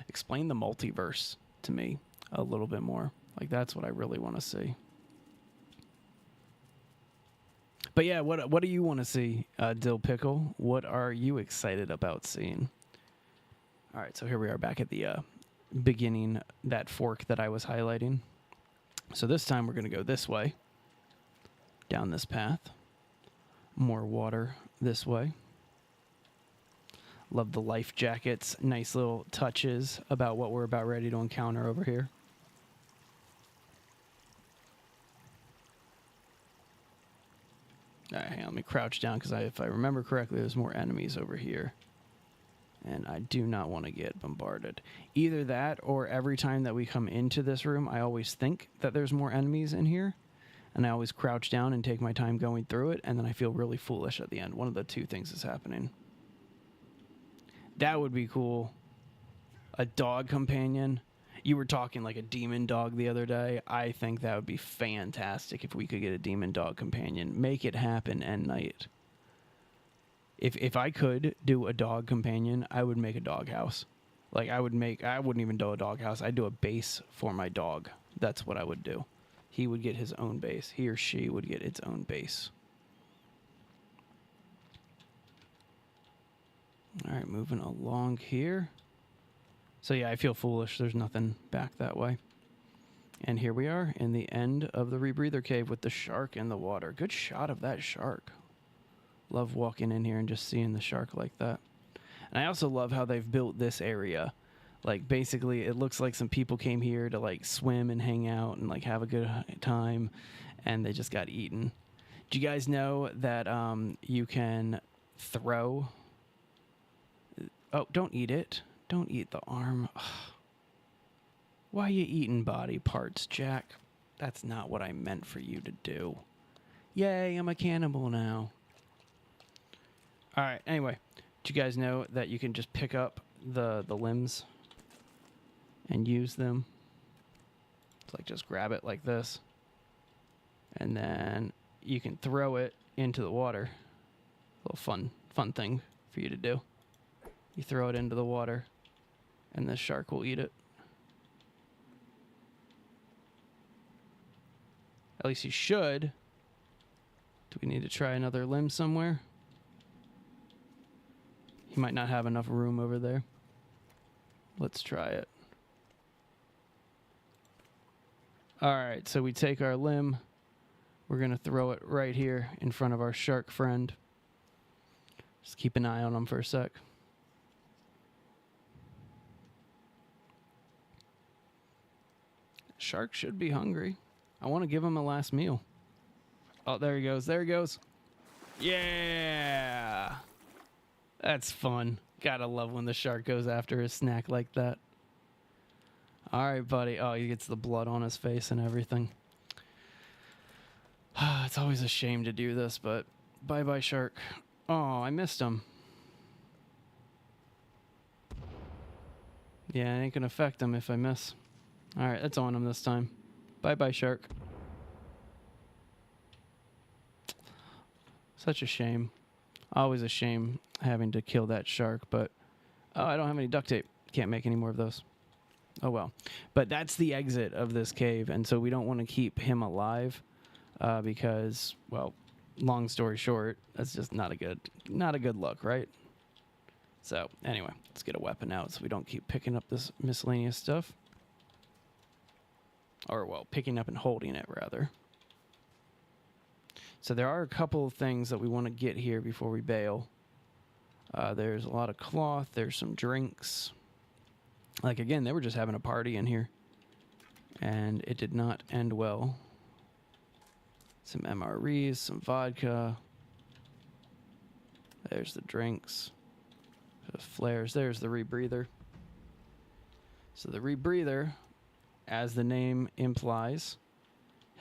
Explain the multiverse to me a little bit more. Like, that's what I really want to see. But yeah, what do you want to see, Dill Pickle? What are you excited about seeing? All right, so here we are back at the beginning, that fork that I was highlighting. So this time we're going to go this way, down this path. More water this way. Love the life jackets. Nice little touches about what we're about ready to encounter over here. All right, hang on, let me crouch down because if I remember correctly, there's more enemies over here. And I do not want to get bombarded. Either that or every time that we come into this room, I always think that there's more enemies in here. And I always crouch down and take my time going through it. And then I feel really foolish at the end. One of the two things is happening. That would be cool. A dog companion. You were talking like a demon dog the other day. I think that would be fantastic if we could get a demon dog companion. Make it happen, End Night. If I could do a dog companion, I would make a dog house. Like, I wouldn't even do a dog house. I'd do a base for my dog. That's what I would do. He would get his own base. He or she would get its own base. All right, moving along here. So yeah, I feel foolish. There's nothing back that way. And here we are in the end of the rebreather cave with the shark in the water. Good shot of that shark. Love walking in here and just seeing the shark like that. And I also love how they've built this area. Like, basically, it looks like some people came here to, like, swim and hang out and, like, have a good time, and they just got eaten. Do you guys know that you can throw... Oh, don't eat it. Don't eat the arm. Ugh. Why are you eating body parts, Jack? That's not what I meant for you to do. Yay, I'm a cannibal now. All right, anyway, do you guys know that you can just pick up the limbs and use them? It's like, just grab it like this, and then you can throw it into the water. A little fun thing for you to do. You throw it into the water, and the shark will eat it. At least you should. Do we need to try another limb somewhere? He might not have enough room over there. Let's try it. All right, so we take our limb. We're going to throw it right here in front of our shark friend. Just keep an eye on him for a sec. Shark should be hungry. I want to give him a last meal. Oh, there he goes. There he goes. Yeah. That's fun. Gotta love when the shark goes after his snack like that. All right, buddy. Oh, he gets the blood on his face and everything. It's always a shame to do this, but bye-bye, shark. Oh, I missed him. Yeah, it ain't gonna affect him if I miss. All right, that's on him this time. Bye-bye, shark. Such a shame. Always a shame having to kill that shark, but... Oh, I don't have any duct tape. Can't make any more of those. Oh, well. But that's the exit of this cave, and so we don't want to keep him alive because, well, long story short, that's just not a good look, right? So, anyway, let's get a weapon out so we don't keep picking up this miscellaneous stuff. Or, well, picking up and holding it, rather. So there are a couple of things that we want to get here before we bail. There's a lot of cloth. There's some drinks. Like, again, they were just having a party in here. And it did not end well. Some MREs, some vodka. There's the drinks. The flares. There's the rebreather. So the rebreather, as the name implies,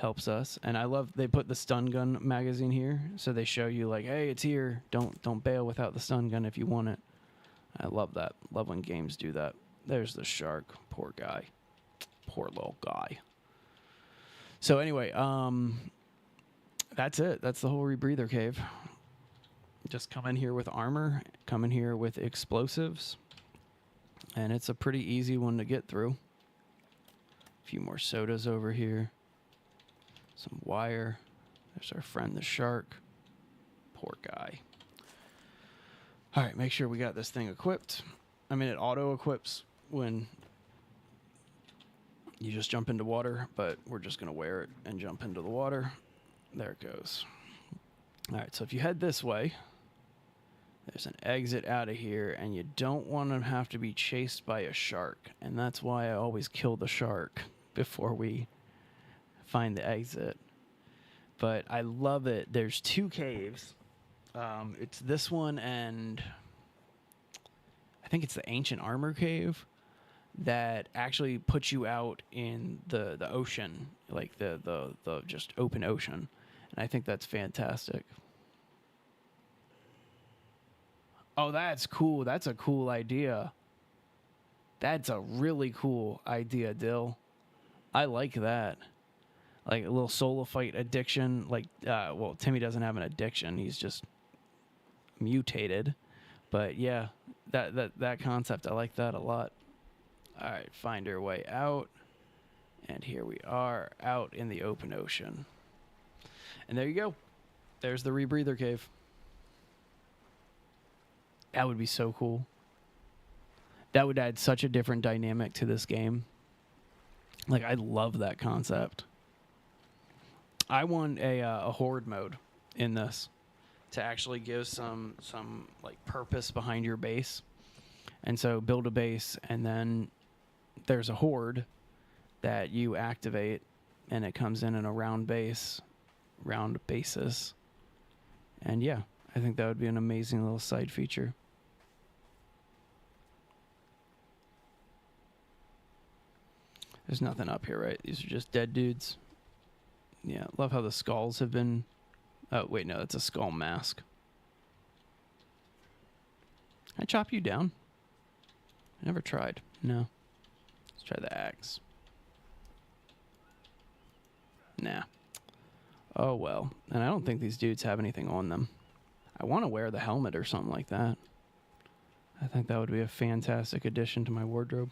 helps us. And I love they put the stun gun magazine here, so they show you like, hey, it's here. Don't bail without the stun gun if you want it. I love that. Love when games do that. There's the shark. Poor guy. Poor little guy. So anyway, that's it. That's the whole rebreather cave. Just come in here with armor, come in here with explosives, and it's a pretty easy one to get through. A few more sodas over here. Some wire. There's our friend the shark. Poor guy. All right, make sure we got this thing equipped. I mean, it auto-equips when you just jump into water, but we're just going to wear it and jump into the water. There it goes. All right, so if you head this way, there's an exit out of here, and you don't want to have to be chased by a shark, and that's why I always kill the shark before we find the exit. But I love it. There's 2 caves. It's this one, and I think it's the Ancient Armor Cave that actually puts you out in the ocean, like the just open ocean. And I think that's fantastic. Oh, that's cool. That's a cool idea. That's a really cool idea, Dill. I like that. Like a little solo fight addiction. Like, well, Timmy doesn't have an addiction. He's just mutated. But yeah, that concept, I like that a lot. All right, find our way out. And here we are out in the open ocean. And there you go. There's the rebreather cave. That would be so cool. That would add such a different dynamic to this game. Like, I love that concept. I want a horde mode in this to actually give some like purpose behind your base. And so build a base, and then there's a horde that you activate, and it comes in a round basis. And yeah, I think that would be an amazing little side feature. There's nothing up here, right? These are just dead dudes. Yeah, love how the skulls have been... Oh, wait, no, that's a skull mask. Can I chop you down? I never tried. No. Let's try the axe. Nah. Oh, well. And I don't think these dudes have anything on them. I want to wear the helmet or something like that. I think that would be a fantastic addition to my wardrobe.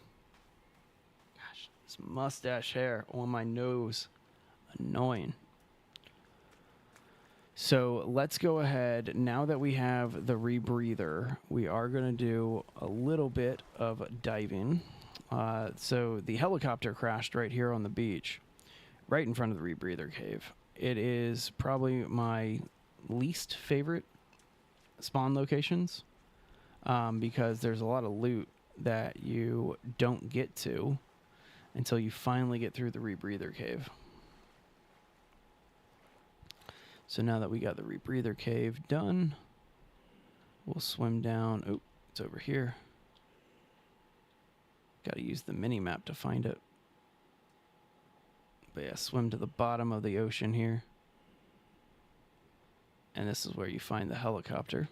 Gosh, this mustache hair on my nose. Annoying. So let's go ahead. Now that we have the rebreather, we are going to do a little bit of diving. So the helicopter crashed right here on the beach, right in front of the rebreather cave. It is probably my least favorite spawn locations because there's a lot of loot that you don't get to until you finally get through the rebreather cave. So now that we got the rebreather cave done, we'll swim down. Oh, it's over here. Got to use the mini map to find it. But yeah, swim to the bottom of the ocean here. And this is where you find the helicopter.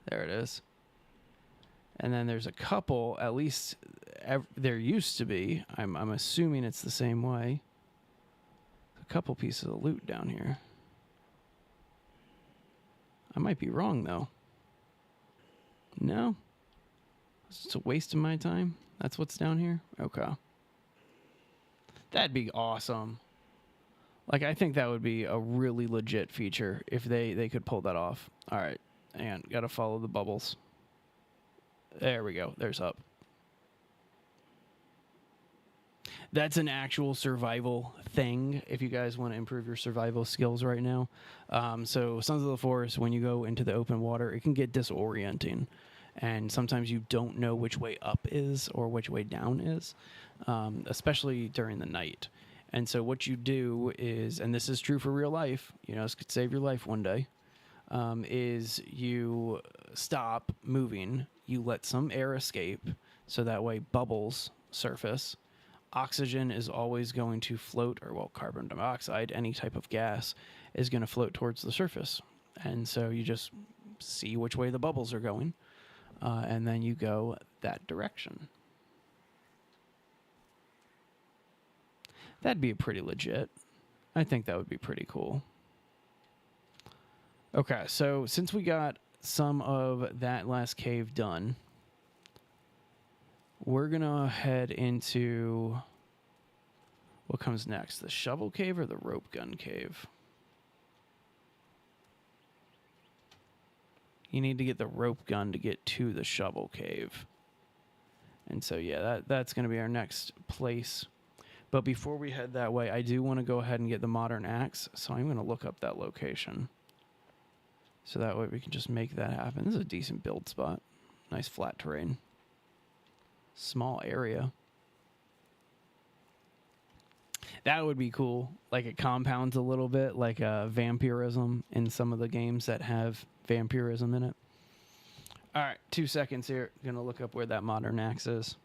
There it is. And then there's a couple, at least there used to be. I'm assuming it's the same way. A couple pieces of loot down here. I might be wrong, though. No? It's a waste of my time? That's what's down here? Okay. That'd be awesome. Like, I think that would be a really legit feature if they could pull that off. All right. And gotta follow the bubbles. There we go. There's up. That's an actual survival thing if you guys want to improve your survival skills right now. So Sons of the Forest, when you go into the open water, it can get disorienting. And sometimes you don't know which way up is or which way down is, especially during the night. And so what you do is, and this is true for real life, you know, this could save your life one day, is you stop moving, you let some air escape so that way bubbles surface. Oxygen is always going to float, or well, carbon dioxide, any type of gas, is going to float towards the surface. And so you just see which way the bubbles are going, and then you go that direction. That'd be pretty legit. I think that would be pretty cool. Okay, so since we got some of that last cave done, we're going to head into what comes next, the shovel cave or the rope gun cave? You need to get the rope gun to get to the shovel cave. And so, yeah, that's going to be our next place. But before we head that way, I do want to go ahead and get the modern axe. So I'm going to look up that location. So that way we can just make that happen. This is a decent build spot. Nice flat terrain. Small area. That would be cool. Like it compounds a little bit like vampirism in some of the games that have vampirism in it. All right, 2 seconds here. I'm going to look up where that modern axe is.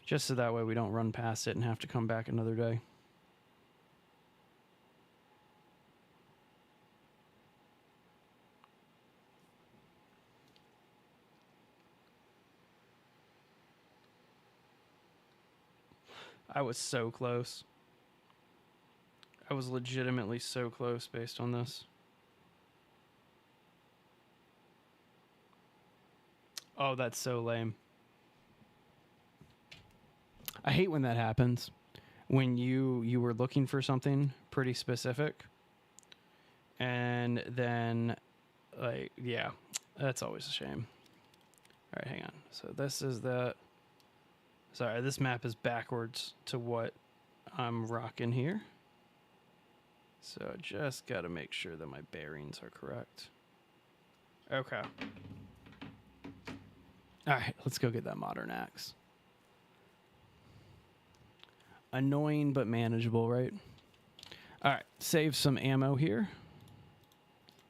Just so that way we don't run past it and have to come back another day. I was so close. I was legitimately so close based on this. Oh, that's so lame. I hate when that happens. When you were looking for something pretty specific, and then, like, yeah, that's always a shame. All right, hang on. So this is the... Sorry, this map is backwards to what I'm rocking here. So just got to make sure that my bearings are correct. Okay. All right, let's go get that modern axe. Annoying but manageable, right? All right, save some ammo here.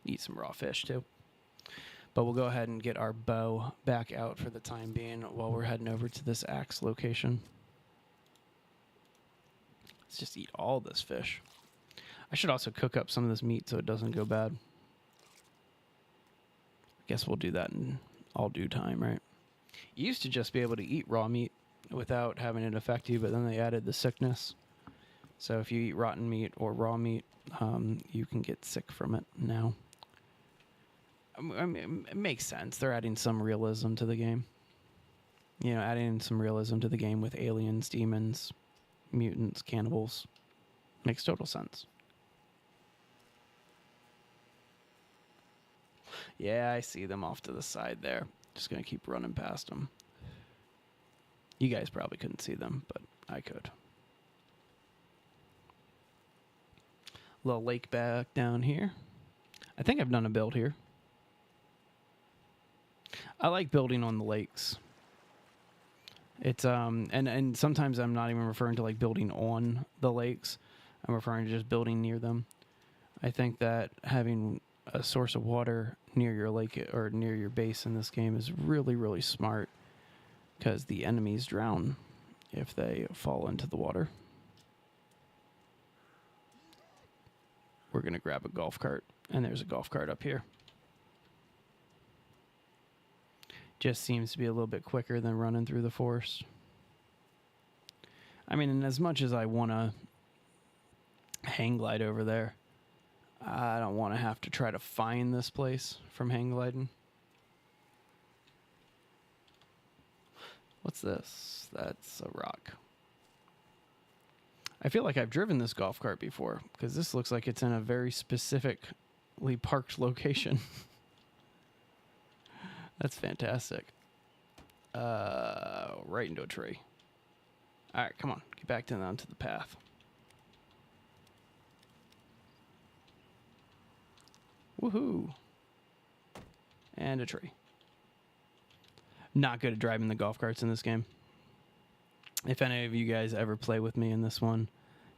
Eat some raw fish too. But we'll go ahead and get our bow back out for the time being while we're heading over to this axe location. Let's just eat all this fish. I should also cook up some of this meat so it doesn't go bad. I guess we'll do that in all due time, right? You used to just be able to eat raw meat without having it affect you, but then they added the sickness. So if you eat rotten meat or raw meat, you can get sick from it now. I mean, it makes sense. They're adding some realism to the game. You know, adding some realism to the game with aliens, demons, mutants, cannibals. Makes total sense. Yeah, I see them off to the side there. Just going to keep running past them. You guys probably couldn't see them, but I could. Little lake back down here. I think I've done a build here. I like building on the lakes. It's and sometimes I'm not even referring to like building on the lakes. I'm referring to just building near them. I think that having a source of water near your lake or near your base in this game is really, really smart, because the enemies drown if they fall into the water. We're going to grab a golf cart, and there's a golf cart up here. Just seems to be a little bit quicker than running through the forest. I mean, and as much as I want to hang glide over there, I don't want to have to try to find this place from hang gliding. What's this? That's a rock. I feel like I've driven this golf cart before, because this looks like it's in a very specifically parked location. That's fantastic. Right into a tree. All right, come on. Get back onto the path. Woohoo. And a tree. Not good at driving the golf carts in this game. If any of you guys ever play with me in this one,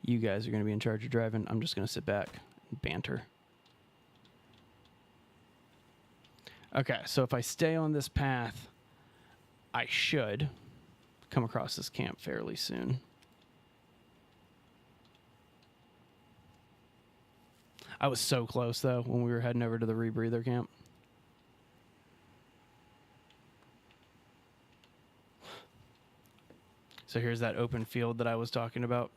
you guys are going to be in charge of driving. I'm just going to sit back and banter. Okay, so if I stay on this path, I should come across this camp fairly soon. I was so close, though, when we were heading over to the rebreather camp. So here's that open field that I was talking about.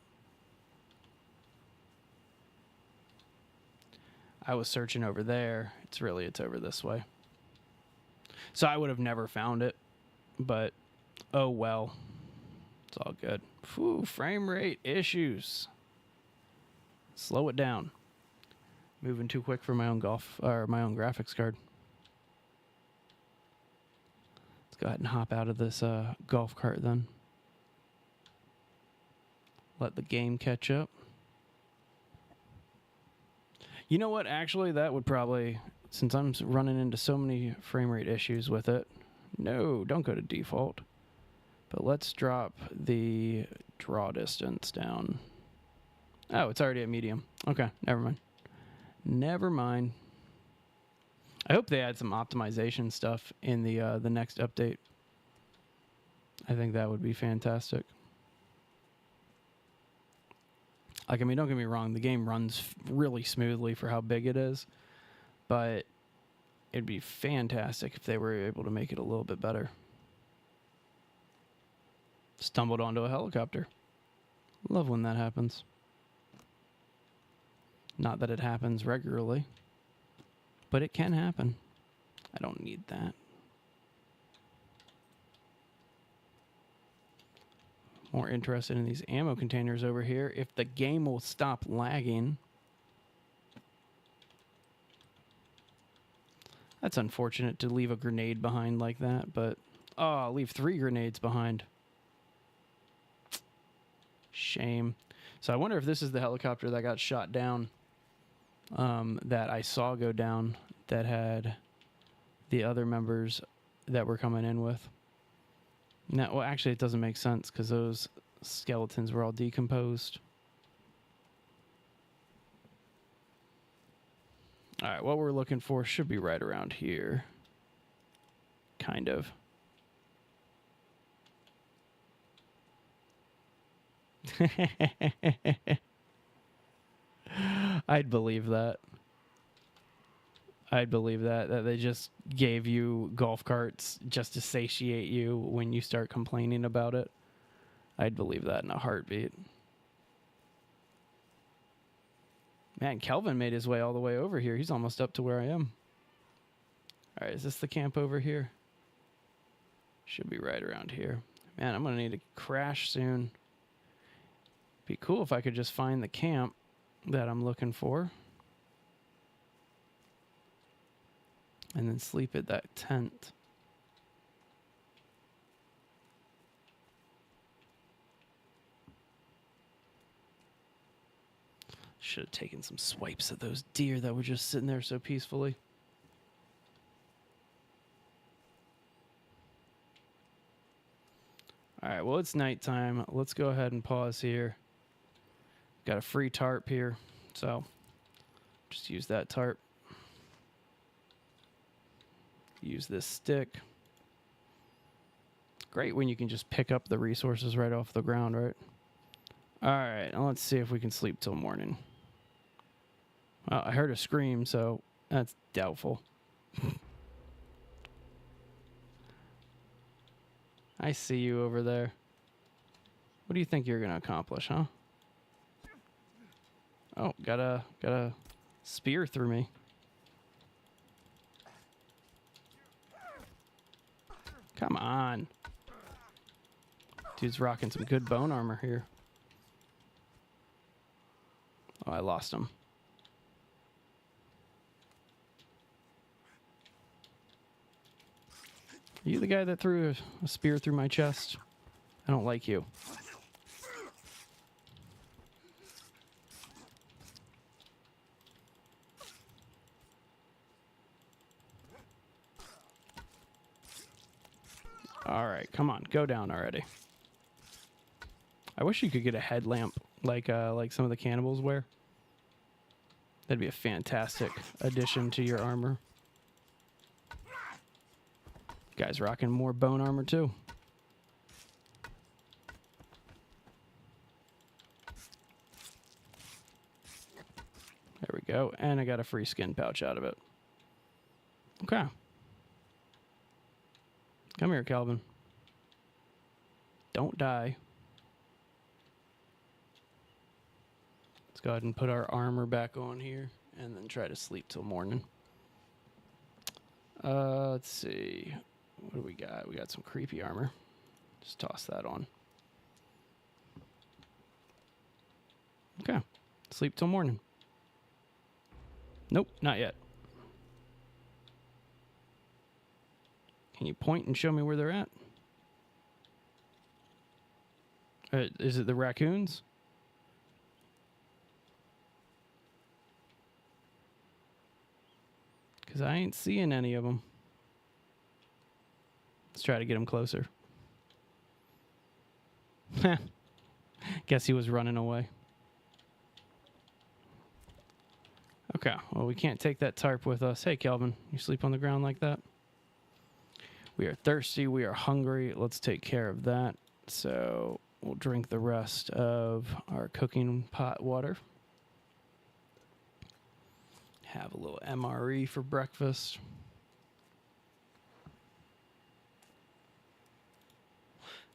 I was searching over there. It's over this way. So I would have never found it, but oh well. It's all good. Phew, frame rate issues. Slow it down. Moving too quick for my own my own graphics card. Let's go ahead and hop out of this golf cart then. Let the game catch up. You know what? Actually, that would probably, since I'm running into so many frame rate issues with it. No, don't go to default. But let's drop the draw distance down. Oh, it's already at medium. Okay, never mind. Never mind. I hope they add some optimization stuff in the next update. I think that would be fantastic. Like, I mean, don't get me wrong, the game runs really smoothly for how big it is, but it'd be fantastic if they were able to make it a little bit better. Stumbled onto a helicopter. Love when that happens. Not that it happens regularly, but it can happen. I don't need that. More interested in these ammo containers over here. If the game will stop lagging. That's unfortunate to leave a grenade behind like that, but oh, I'll leave 3 grenades behind. Shame. So I wonder if this is the helicopter that got shot down, that I saw go down, that had the other members that were coming in with. No, well, actually, it doesn't make sense because those skeletons were all decomposed. All right, what we're looking for should be right around here. Kind of. I'd believe that. I'd believe that they just gave you golf carts just to satiate you when you start complaining about it. I'd believe that in a heartbeat. Man, Kelvin made his way all the way over here. He's almost up to where I am. All right, is this the camp over here? Should be right around here. Man, I'm going to need to crash soon. Be cool if I could just find the camp that I'm looking for. And then sleep at that tent. Should have taken some swipes at those deer that were just sitting there so peacefully. All right, well, it's nighttime. Let's go ahead and pause here. Got a free tarp here, so just use that tarp. Use this stick. Great when you can just pick up the resources right off the ground, right? All right, now let's see if we can sleep till morning. Well, I heard a scream, so that's doubtful. I see you over there. What do you think you're gonna accomplish, huh? Oh, got a spear through me. Come on. Dude's rocking some good bone armor here. Oh, I lost him. Are you the guy that threw a spear through my chest? I don't like you. All right, come on, go down already. I wish you could get a headlamp like some of the cannibals wear. That'd be a fantastic addition to your armor. Guy's rocking more bone armor too. go. And I got a free skin pouch out of it. Okay. Come here, Kelvin. Don't die. Let's go ahead and put our armor back on here and then try to sleep till morning. Let's see. What do we got? We got some creepy armor. Just toss that on. Okay. Sleep till morning. Nope, not yet. Can you point and show me where they're at? Is it the raccoons? Because I ain't seeing any of them. Let's try to get him closer. Guess he was running away. Okay, well, we can't take that tarp with us. Hey, Kelvin, you sleep on the ground like that? We are thirsty. We are hungry. Let's take care of that. So we'll drink the rest of our cooking pot water. Have a little MRE for breakfast.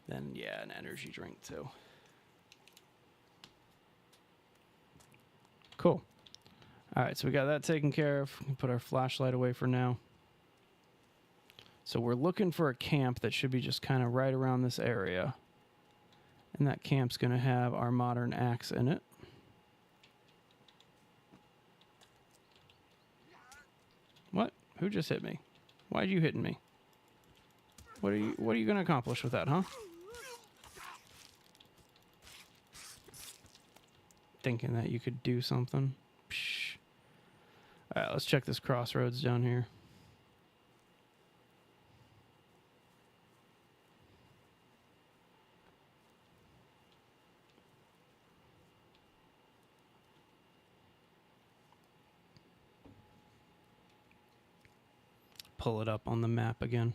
Then, yeah, an energy drink, too. Cool. All right, so we got that taken care of. We can put our flashlight away for now. So we're looking for a camp that should be just kind of right around this area. And that camp's going to have our modern axe in it. What? Who just hit me? Why'd you hitting me? What are you going to accomplish with that, huh? Thinking that you could do something. Psh. All right, let's check this crossroads down here. Pull it up on the map again.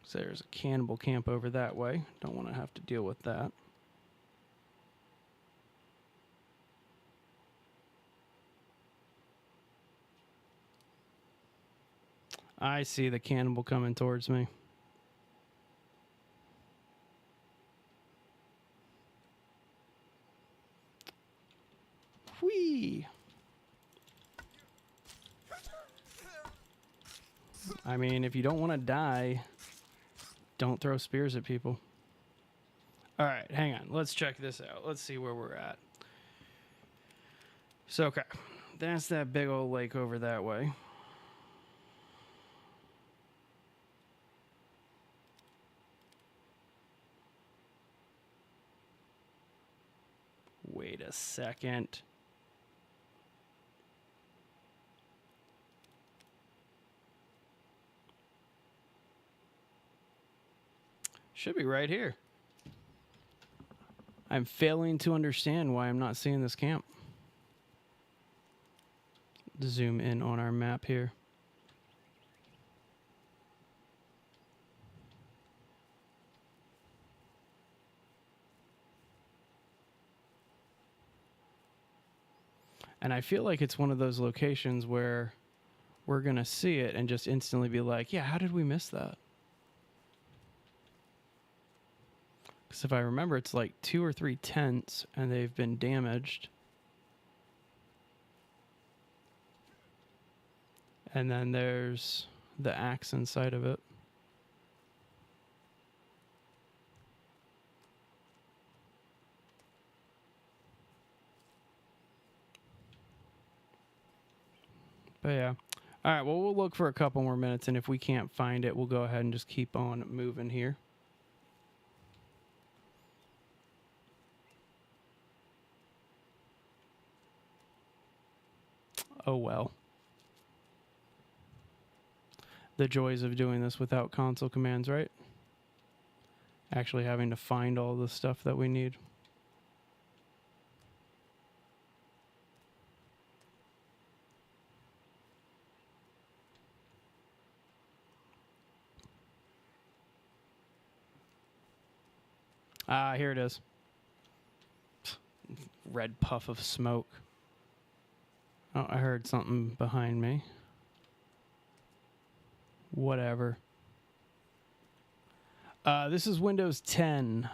So there's a cannibal camp over that way. Don't want to have to deal with that. I see the cannibal coming towards me. Whee! I mean, if you don't want to die, don't throw spears at people. All right, hang on. Let's check this out. Let's see where we're at. So, okay. That's that big old lake over that way. Wait a second. Should be right here. I'm failing to understand why I'm not seeing this camp. Zoom in on our map here. And I feel like it's one of those locations where we're going to see it and just instantly be like, yeah, how did we miss that? Because if I remember, it's like 2 or 3 tents and they've been damaged. And then there's the axe inside of it. But yeah. All right, well, we'll look for a couple more minutes, and if we can't find it, we'll go ahead and just keep on moving here. Oh, well. The joys of doing this without console commands, right? Actually having to find all the stuff that we need. Ah, here it is. red puff of smoke. Oh, I heard something behind me. Whatever. This is Windows 10.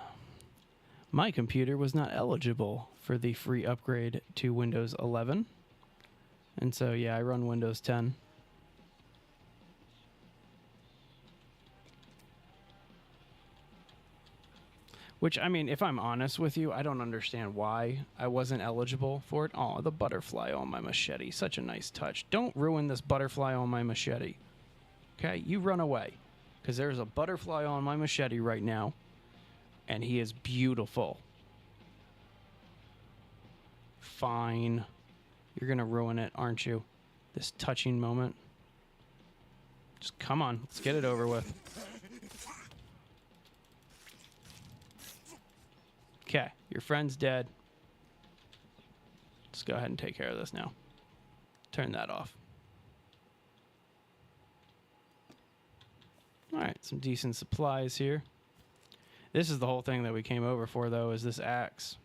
My computer was not eligible for the free upgrade to Windows 11. And so, yeah, I run Windows 10. Which, I mean, if I'm honest with you, I don't understand why I wasn't eligible for it. Oh, the butterfly on my machete. Such a nice touch. Don't ruin this butterfly on my machete. Okay? You run away. Because there's a butterfly on my machete right now. And he is beautiful. Fine. You're going to ruin it, aren't you? This touching moment. Just come on. Let's get it over with. Okay, your friend's dead. Let's go ahead and take care of this now. Turn that off. All right, some decent supplies here. This is the whole thing that we came over for, though, is this axe.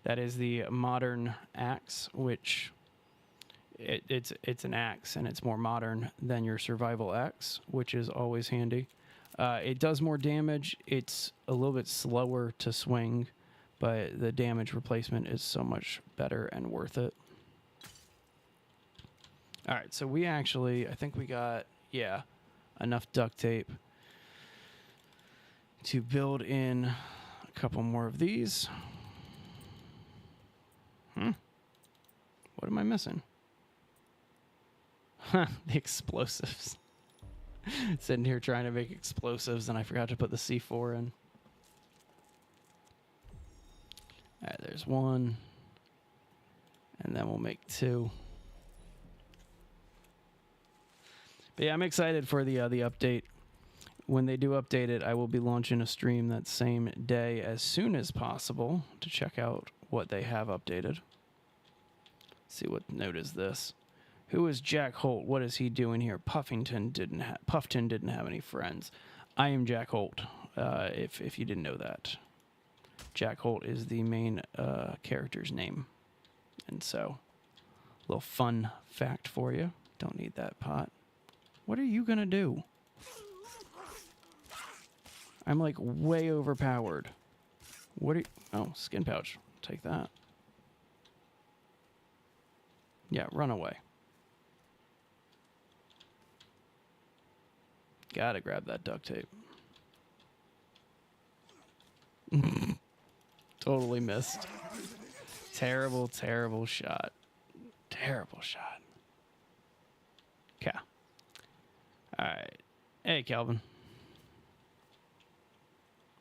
That is the modern axe, which it's an axe, and it's more modern than your survival axe, which is always handy. It does more damage. It's a little bit slower to swing, but the damage replacement is so much better and worth it. All right, so we actually, I think we got, yeah, enough duct tape to build in a couple more of these. What am I missing? Huh, the explosives. Sitting here trying to make explosives, and I forgot to put the C4 in. All right, there's one. And then we'll make two. But yeah, I'm excited for the update. When they do update it, I will be launching a stream that same day as soon as possible to check out what they have updated. See what note is this. Who is Jack Holt? What is he doing here? Puffton didn't have any friends. I am Jack Holt, if you didn't know that. Jack Holt is the main character's name. And so, a little fun fact for you. Don't need that pot. What are you going to do? I'm like way overpowered. What are you... Oh, skin pouch. Take that. Yeah, run away. Gotta grab that duct tape. Totally missed. Terrible, terrible shot. Terrible shot. Okay. Alright. Hey, Kelvin.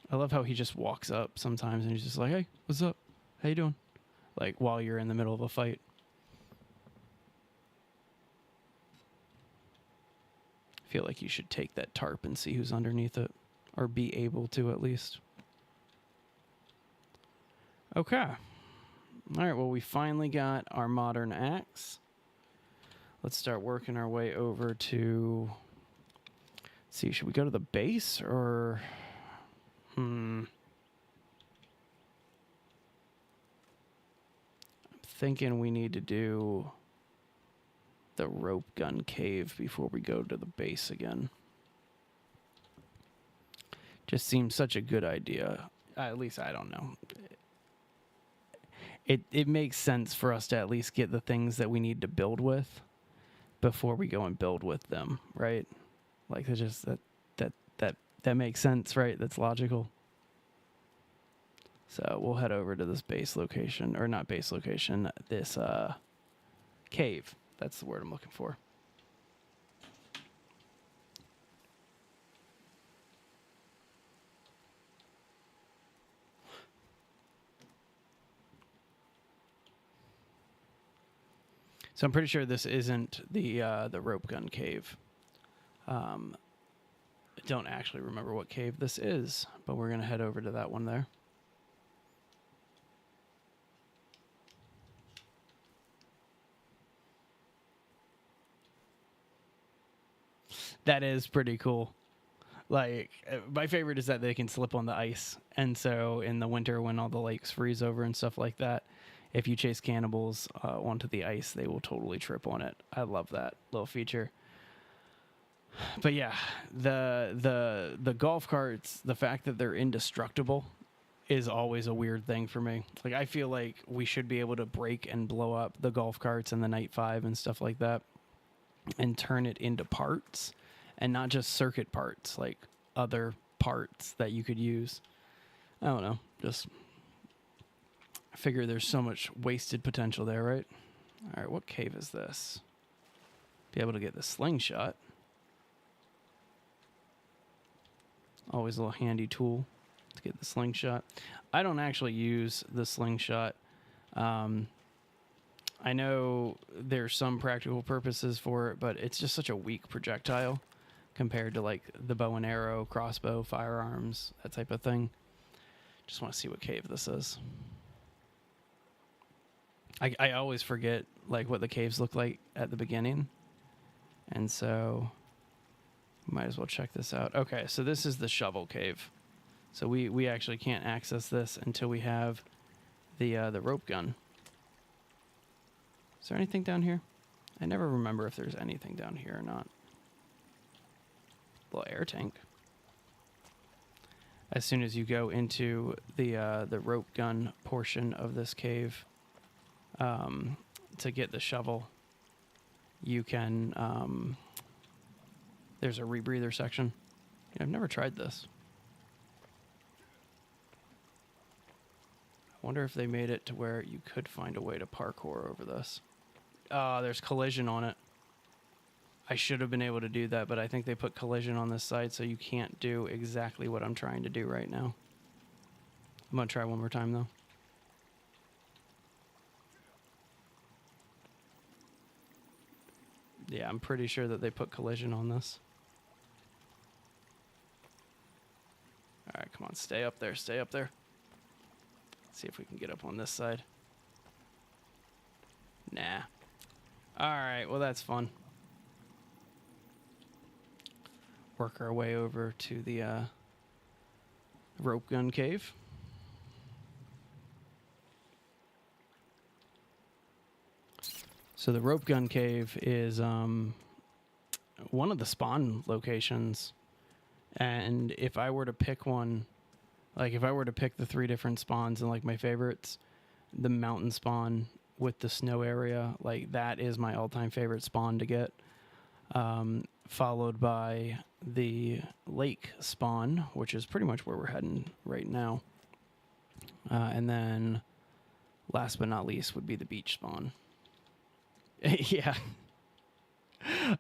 I love how he just walks up sometimes and he's just like, hey, what's up? How you doing? Like, while you're in the middle of a fight. I feel like you should take that tarp and see who's underneath it. Or be able to, at least. Okay. Alright, well, we finally got our modern axe. Let's start working our way over to... Let's see, should we go to the base, or... I'm thinking we need to do the rope gun cave before we go to the base again. Just seems such a good idea. At least I don't know. It makes sense for us to at least get the things that we need to build with before we go and build with them, right? Like it's just that makes sense, right? That's logical. So we'll head over to this base location, or not base location, this cave. That's the word I'm looking for. So I'm pretty sure this isn't the rope gun cave. I don't actually remember what cave this is, but we're going to head over to that one there. That is pretty cool. Like my favorite is that they can slip on the ice, and so in the winter when all the lakes freeze over and stuff like that, if you chase cannibals onto the ice, they will totally trip on it. I love that little feature. But yeah, the golf carts, the fact that they're indestructible is always a weird thing for me. Like I feel like we should be able to break and blow up the golf carts and the Night 5 and stuff like that and turn it into parts and not just circuit parts, like other parts that you could use. I don't know. Just I figure there's so much wasted potential there, right? All right, what cave is this? Be able to get the slingshot. Always a little handy tool to get the slingshot. I don't actually use the slingshot. I know there's some practical purposes for it, but it's just such a weak projectile compared to like the bow and arrow, crossbow, firearms, that type of thing. Just want to see what cave this is. I always forget like what the caves look like at the beginning. And so might as well check this out. Okay, so this is the shovel cave. So we actually can't access this until we have the rope gun. Is there anything down here? I never remember if there's anything down here or not. Little air tank. As soon as you go into the rope gun portion of this cave, to get the shovel, you can. There's a rebreather section. Yeah, I've never tried this. I wonder if they made it to where you could find a way to parkour over this. There's collision on it. I should have been able to do that, but I think they put collision on this side, so you can't do exactly what I'm trying to do right now. I'm going to try one more time, though. Yeah, I'm pretty sure that they put collision on this. All right, come on, stay up there, stay up there. Let's see if we can get up on this side. Nah. All right, well, that's fun. Work our way over to the rope gun cave. So the rope gun cave is one of the spawn locations. And if I were to pick one, like if I were to pick the 3 different spawns and like my favorites, the mountain spawn with the snow area, like that is my all-time favorite spawn to get. Followed by the lake spawn, which is pretty much where we're heading right now. And then last but not least would be the beach spawn. Yeah.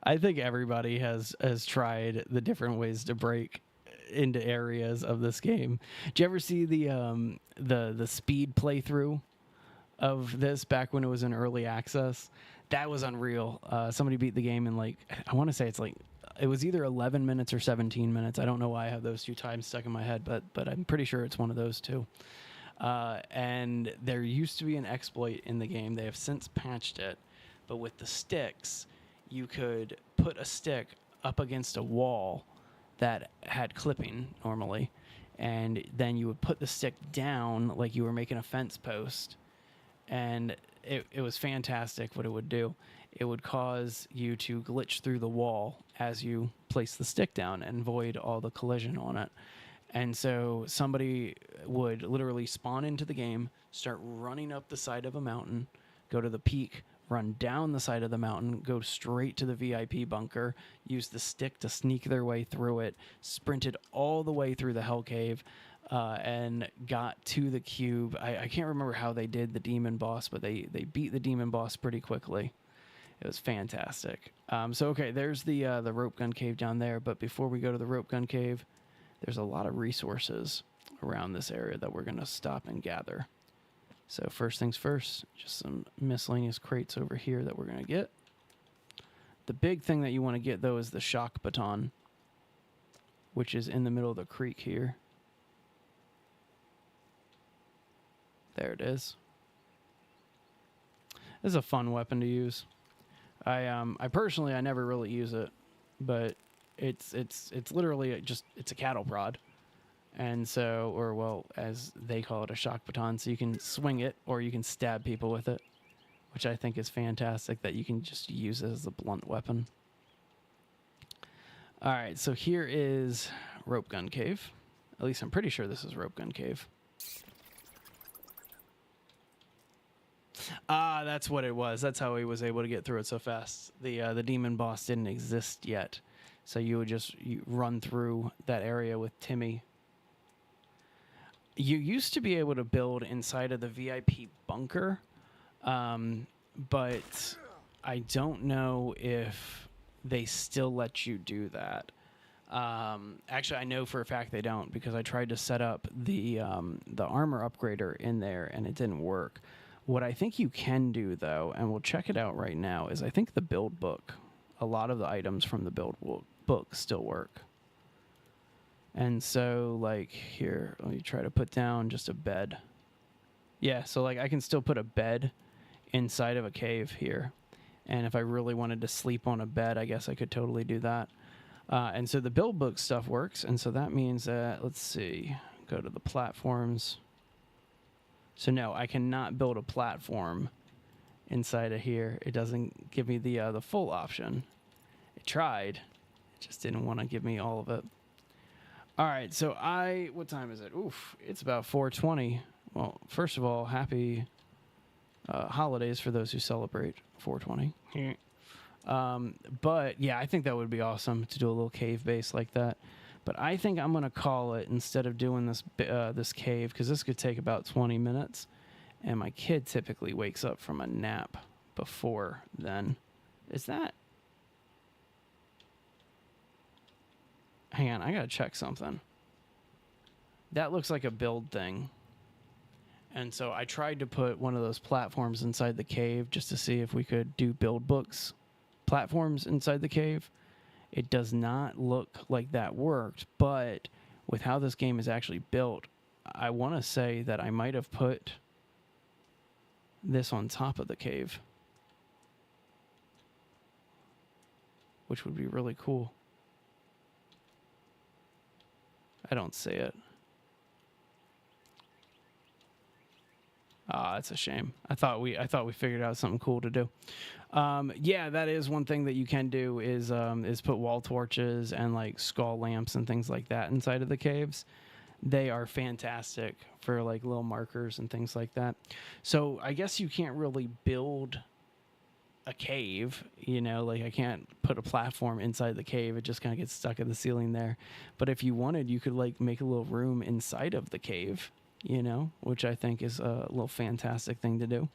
I think everybody has tried the different ways to break into areas of this game. Did you ever see the speed playthrough of this back when it was in early access? That was unreal. Somebody beat the game in like, I want to say it was either 11 minutes or 17 minutes. I don't know why I have those 2 times stuck in my head, but I'm pretty sure it's one of those 2. And there used to be an exploit in the game. They have since patched it, but with the sticks, you could put a stick up against a wall that had clipping normally, and then you would put the stick down like you were making a fence post, and it was fantastic what it would do. It would cause you to glitch through the wall as you place the stick down and void all the collision on it. And so somebody would literally spawn into the game, start running up the side of a mountain, go to the peak, run down the side of the mountain, go straight to the VIP bunker, use the stick to sneak their way through it, sprinted all the way through the Hell Cave, and got to the cube. I can't remember how they did the demon boss, but they beat the demon boss pretty quickly. It was fantastic. So, okay, there's the rope gun cave down there, but before we go to the rope gun cave, there's a lot of resources around this area that we're going to stop and gather. So first things first, just some miscellaneous crates over here that we're going to get. The big thing that you want to get, though, is the shock baton, which is in the middle of the creek here. There it is. This is a fun weapon to use. I personally, I never really use it, but It's literally it's a cattle prod. And so, or well, as they call it, a shock baton. So you can swing it or you can stab people with it, which I think is fantastic that you can just use it as a blunt weapon. All right, so here is Rope Gun Cave. At least I'm pretty sure this is Rope Gun Cave. Ah, that's what it was. That's how he was able to get through it so fast. The demon boss didn't exist yet, so you would just run through that area with Timmy. You used to be able to build inside of the VIP bunker, but I don't know if they still let you do that. Actually, I know for a fact they don't, because I tried to set up the armor upgrader in there and it didn't work. What I think you can do, though, and we'll check it out right now, is I think the build book, a lot of the items from the build book still work. And so, like, here, let me try to put down just a bed. Yeah, so, like, I can still put a bed inside of a cave here. And if I really wanted to sleep on a bed, I guess I could totally do that. And so the build book stuff works. And so that means that, let's see, go to the platforms. So no, I cannot build a platform inside of here. It doesn't give me the full option. It tried. It just didn't want to give me all of it. All right, so what time is it? Oof, it's about 4:20. Well, first of all, happy holidays for those who celebrate 420. But yeah, I think that would be awesome to do a little cave base like that. But I think I'm gonna call it, instead of doing this cave, because this could take about 20 minutes, and my kid typically wakes up from a nap before then. Is that? Hang on, I gotta check something. That looks like a build thing. And so I tried to put one of those platforms inside the cave just to see if we could do build books platforms inside the cave. It does not look like that worked, but with how this game is actually built, I want to say that I might have put this on top of the cave, which would be really cool. I don't see it. Ah, that's a shame. I thought we figured out something cool to do. Yeah, that is one thing that you can do is put wall torches and like skull lamps and things like that inside of the caves. They are fantastic for like little markers and things like that. So I guess you can't really build a cave, you know, like I can't put a platform inside the cave. It just kind of gets stuck in the ceiling there. But if you wanted, you could like make a little room inside of the cave, you know, which I think is a little fantastic thing to do.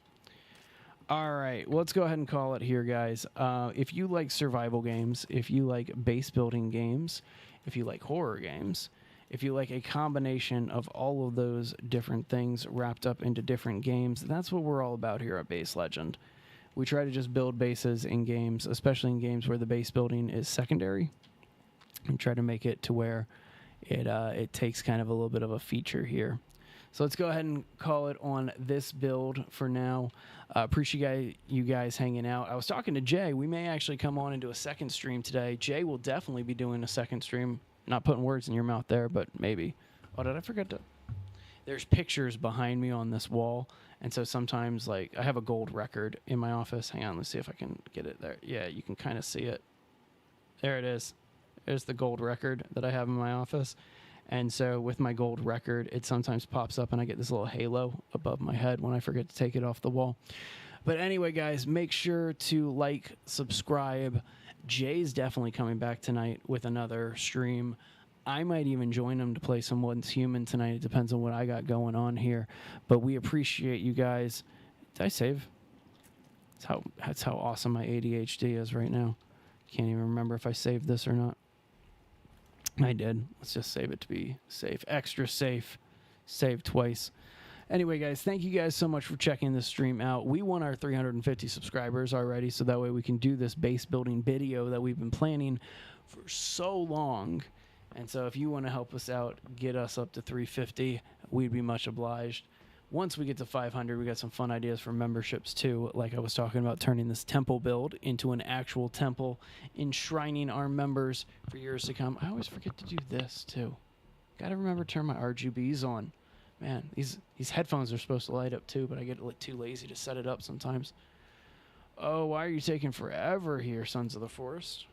All right, well, let's go ahead and call it here, guys. If you like survival games, if you like base building games, if you like horror games, if you like a combination of all of those different things wrapped up into different games, that's what we're all about here at Base Legend. We try to just build bases in games, especially in games where the base building is secondary, and try to make it to where it takes kind of a little bit of a feature here. So let's go ahead and call it on this build for now. Appreciate you guys hanging out. I was talking to Jay. We may actually come on and do a second stream today. Jay will definitely be doing a second stream. Not putting words in your mouth there, but maybe. Oh, did I forget to? There's pictures behind me on this wall. And so sometimes, like, I have a gold record in my office. Hang on, let's see if I can get it there. Yeah, you can kind of see it. There it is. There's the gold record that I have in my office. And so with my gold record, it sometimes pops up and I get this little halo above my head when I forget to take it off the wall. But anyway, guys, make sure to like, subscribe. Jay's definitely coming back tonight with another stream. I might even join him to play some Once Human tonight. It depends on what I got going on here. But we appreciate you guys. Did I save? That's how awesome my ADHD is right now. Can't even remember if I saved this or not. I did. Let's just save it to be safe. Extra safe. Save twice. Anyway, guys, thank you guys so much for checking this stream out. We want our 350 subscribers already, so that way we can do this base building video that we've been planning for so long. And so if you want to help us out, get us up to 350, we'd be much obliged. Once we get to 500, we got some fun ideas for memberships too. Like I was talking about, turning this temple build into an actual temple, enshrining our members for years to come. I always forget to do this too. Gotta remember to turn my RGBs on. Man, these headphones are supposed to light up too, but I get too lazy to set it up sometimes. Oh, why are you taking forever here, Sons of the Forest?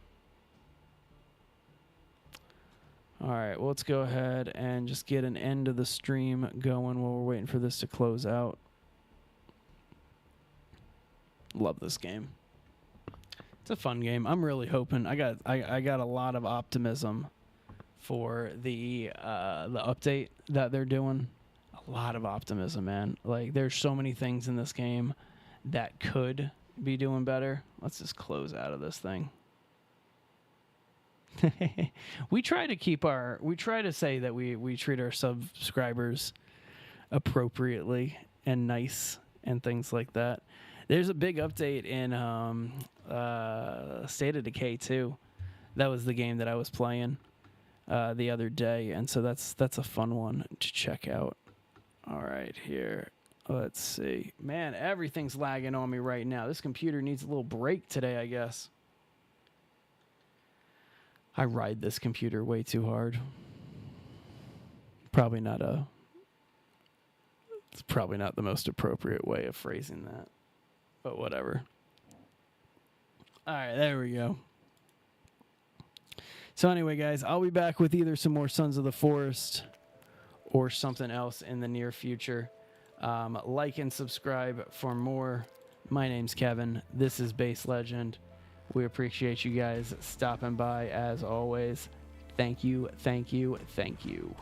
All right, well, let's go ahead and just get an end of the stream going while we're waiting for this to close out. Love this game. It's a fun game. I'm really hoping. I got a lot of optimism for the update that they're doing. A lot of optimism, man. Like, there's so many things in this game that could be doing better. Let's just close out of this thing. we try to say that we treat our subscribers appropriately and nice and things like that. There's a big update in State of Decay 2. That was the game that I was playing the other day, and so that's a fun one to check out. All right, here. Let's see. Man, everything's lagging on me right now. This computer needs a little break today, I guess. I ride this computer way too hard. It's probably not the most appropriate way of phrasing that. But whatever. All right, there we go. So anyway, guys, I'll be back with either some more Sons of the Forest or something else in the near future. Like and subscribe for more. My name's Kevin. This is Base Legend. We appreciate you guys stopping by as always. Thank you, thank you, thank you.